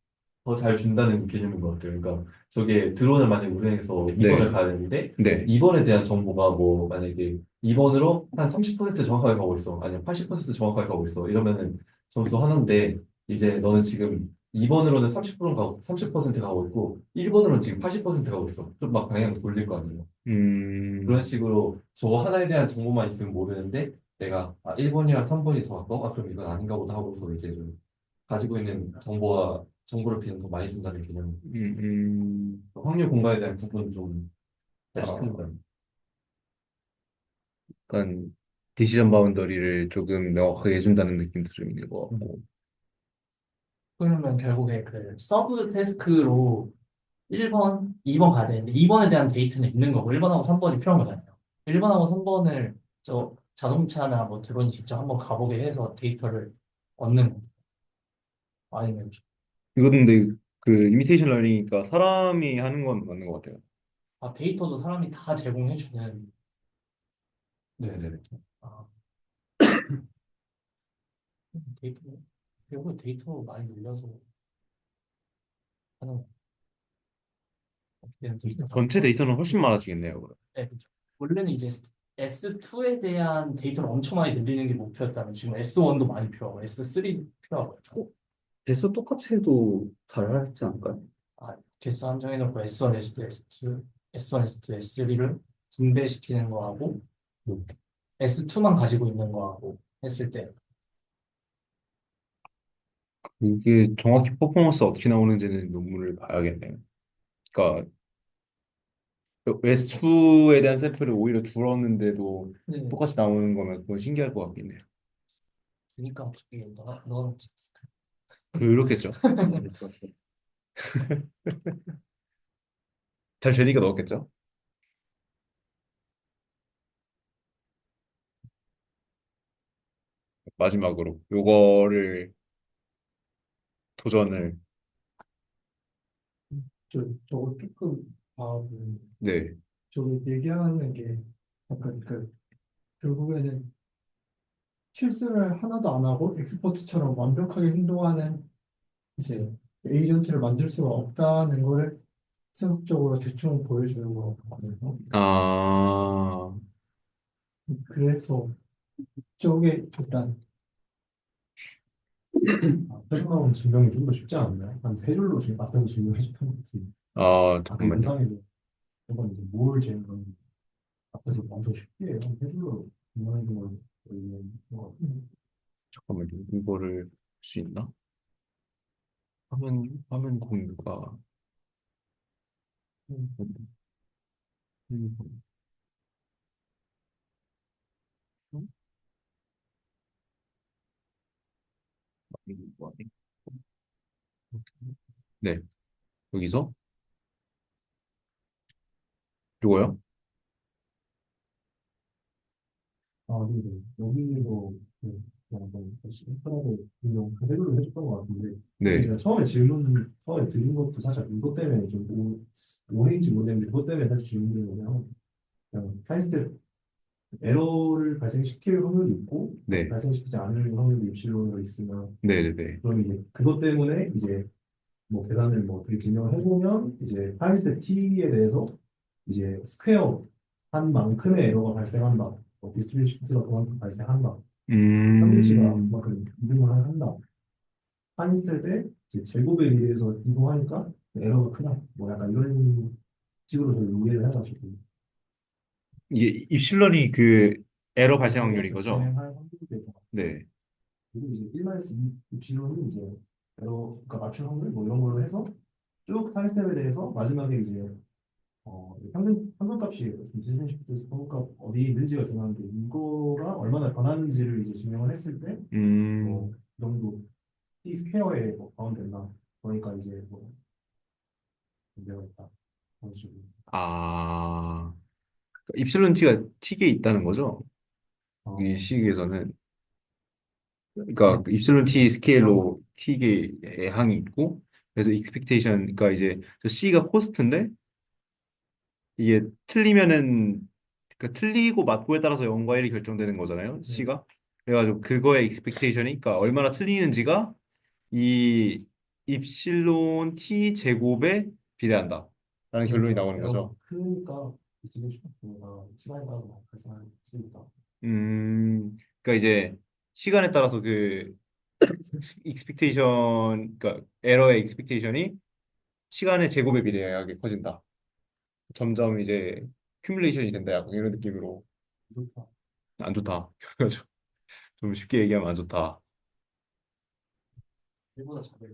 더 잘 준다는 개념인 것 같아요. 그러니까 저게 드론을 만약에 운행해서 2번을 네, 가야 되는데 네. 2번에 대한 정보가 뭐 만약에 2번으로 한 30% 정확하게 가고 있어. 아니면 80% 정확하게 가고 있어. 이러면은 점수 하나인데 이제 너는 지금 2번으로는 30% 가고 30% 가고 있고 1번으로는 지금 80% 가고 있어. 좀 막 방향을 돌릴 거 아니에요. 그런 음, 식으로 저 하나에 대한 정보만 있으면 모르는데 내가 1번이랑 3번이 더 가까워? 그럼 이건 아닌가 보다 하고서 이제 좀 가지고 있는 정보를 그냥 더 많이 준다는 개념. 확률 공간에 대한 구분을 좀 잘 아, 시킨다. 약간 디시전 바운더리를 조금 명확하게 해준다는 느낌도 좀 있는 것 같고. 그러면 결국에 그 서브 태스크로 1번, 2번 가야 되는데 2번에 대한 데이터는 있는 거고 1번하고 3번이 필요한 거잖아요. 1번하고 3번을 저 자동차나 뭐 드론이 직접 한번 가보게 해서 데이터를 얻는 거. 아니면 이거 근데 그 이미테이션 러닝이니까 사람이 하는 건 맞는 것 같아요. 데이터도 사람이 다 제공해주는. 네네. 아, 데이터 결국에 데이터 많이 늘려서 하는 거. 어떻게든 데이터 전체 가니까. 데이터는 훨씬 많아지겠네요, 그럼. 네, 그렇죠. 원래는 이제 S2에 대한 데이터를 엄청 많이 늘리는 게 목표였다면 지금 S1도 많이 필요하고 S3도 필요하고. 개수 똑같이 해도 잘 하지 않을까요? 개수 한정해놓고 S1, S2, S2, S1, S2, S3를 분배시키는 거하고 S2만 가지고 있는 거하고 했을 때. 이게 정확히 퍼포먼스 어떻게 나오는지는 논문을 봐야겠네요. 그러니까 S2에 대한 샘플이 오히려 줄었는데도 네. 똑같이 나오는 거면 그건 신기할 것 같긴 해요. 그러니까 저기 넣어놨지 않았을까? 그렇겠죠. 잘 되니까 넣었겠죠. 마지막으로 요거를 도전을. 저거 조금 네, 저기 얘기하는 게 약간 결국에는 실수를 하나도 안 하고 엑스퍼트처럼 완벽하게 행동하는 이제 에이전트를 만들 수가 없다는 거를 시각적으로 대충 보여주는 것 같거든요. 아, 그래서 저게 일단 최소한 증명이 좀 더 쉽지 않나요? 한 세 줄로 지금 앞에서 증명해줬던 것 같은데. 아까 잠깐만요. 영상에도 한번 이제 뭘 제일 앞에서 엄청 쉽게 한 세 줄로 증명해준 걸 보이는 것 같아요. 잠깐만요. 이거를 볼 수 있나? 화면 공유가. 네, 여기서 이거요? 아, 네네. 여기도 한번 인프라를 분명 그대로 해줬던 것 같은데 사실 네. 제가 처음에 드린 것도 사실 이것 때문에 좀 오해인지 모르겠는데 그것 때문에 사실 질문드린 거냐면 그냥 타임스텝 에러를 발생시킬 확률이 있고 네, 발생시키지 않을 확률이 입실로 있으면 네네네. 그럼 이제 그것 때문에 이제 뭐 계산을 뭐 어떻게 증명을 해보면 이제 타임스텝 t에 대해서 이제 스퀘어 한 만큼의 에러가 발생한다. 뭐 디스트리뷰션 시프트가 그만큼 발생한다. 평균치가 음, 그만큼 이동을 한다. 타임스텝에 이제 제곱에 비해서 이동하니까 에러가 크다. 뭐 약간 이런 식으로 저희 이해를 해가지고 이게 입실론이 그 에러 발생 에러 확률인 거죠? 발생할 확률에 대해서 네. 그리고 이제 1-2 입시로는 이제 에러 그러니까 맞출 확률 뭐 이런 걸로 해서 쭉 타임스텝에 대해서 마지막에 이제 평균값이 디스트리뷰션 평균값 어디 있는지가 중요한데 이거가 얼마나 변하는지를 이제 증명을 했을 때 음, 그 정도 t 스퀘어에 뭐 포함된다. 그러니까 이제 뭐 문제가 있다. 그런 식으로. 아, 입실론 T가 T에 있다는 거죠? 이 어, 식에서는. 그러니까 네, 그 입실론 T 그런 거. 스케일로 T의 항이 있고, 그래서 익스펙테이션, 그러니까 이제 저 C가 코스트인데, 이게 틀리면은, 그러니까 틀리고 맞고에 따라서 0과 1이 결정되는 거잖아요, 네. C가. 그래가지고 그거의 익스펙테이션이, 그러니까 얼마나 틀리는지가 이 입실론 T 제곱에 비례한다. 라는 결론이 그러니까 나오는 에러가 거죠. 크니까 디스트리뷰션 시간에 따라서 발생할 수 있다. 그러니까 이제 시간에 따라서 그 익스펙테이션, 그러니까 에러의 익스펙테이션이 시간의 제곱에 비례하게 커진다. 점점 이제 큐뮬레이션이 된다. 약간 이런 느낌으로. 좋다. 안 좋다. 그렇죠. 좀 쉽게 얘기하면 안 좋다. 일보다 잘해.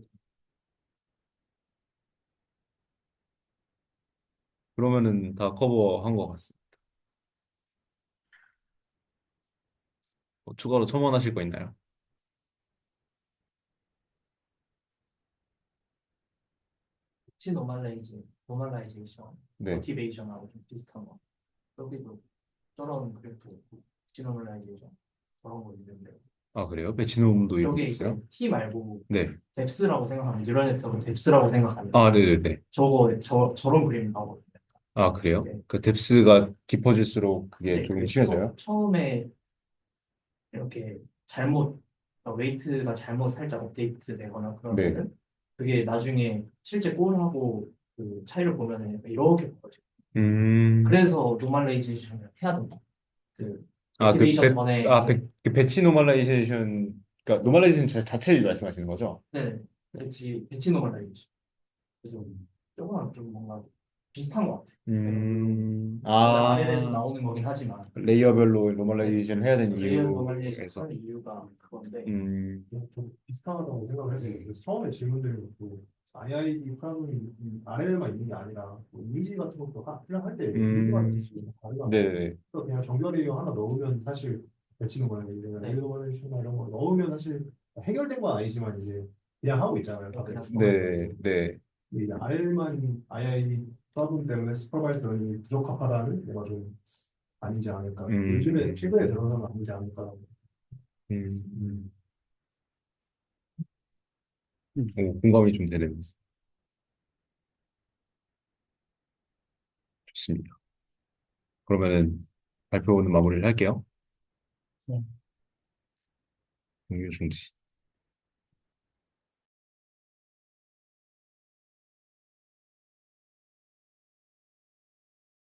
그러면은 다 커버한 것 같습니다. 추가로 첨언하실 거 있나요? 치 노멀라이제이션, 네. 모티베이션하고 좀 비슷한 거. 여기도 저런 그래프 있고, 치 노멀라이제이션 저런 거 있는데 아, 그래요? 배치노움도 저게 이제 있어요? T 말고 네. 뎁스라고 생각하면 뉴럴 네트워크 뎁스라고 생각하면 아, 네네네. 저런 그림이 나오거든요. 아, 그래요? 네. 그 뎁스가 깊어질수록 그게 네, 조금 그게 심해져요? 처음에 이렇게 잘못 웨이트가 잘못 살짝 업데이트 되거나 네. 그러면은 그게 나중에 실제 꼴하고 그 차이를 보면은 이렇게 보거든요. 음. 그래서 노멀라이제이션을 해야 된다. 그 아, 모티베이션 전에 이제 그 배치 노멀라이제이션, 그러니까 노멀라이제이션 자체를 말씀하시는 거죠? 네, 배치 노멀라이제이션. 그래서 조금 좀 뭔가 비슷한 것 같아요. 그러니까 물론 원래 RL에서 아, 나오는 거긴 하지만 레이어별로 네, 노멀라이제이션 해야 되는 레이어 노멀라이제이션 이유에서. 하는 이유가 그건데 음, 좀 비슷하다고 생각을 했어요. 그래서 처음에 질문드린 것도 IID 프라그램이 RL만 있는 게 아니라 뭐 이미지 같은 것도 필요할 때 이미지가 음, 있으면 다르다. 네네네. 그래서 그냥 정렬이어 하나 넣으면 사실 배치는 거예요. 이제 네. 레이더버레이션이나 이런 거 넣으면 사실 해결된 건 아니지만 이제 그냥 하고 있잖아요. 다들 그냥 네, 네. 근데 이제 RL만 IID 프라그램 때문에 슈퍼바이스 러닝이 부적합하다는 뭐가 좀 아니지 않을까. 요즘에 음, 최근에 드러난 건 아니지 않을까. 음. 오, 공감이 좀 되네요. 좋습니다. 그러면은 발표는 마무리를 할게요. 네. 공유 중지.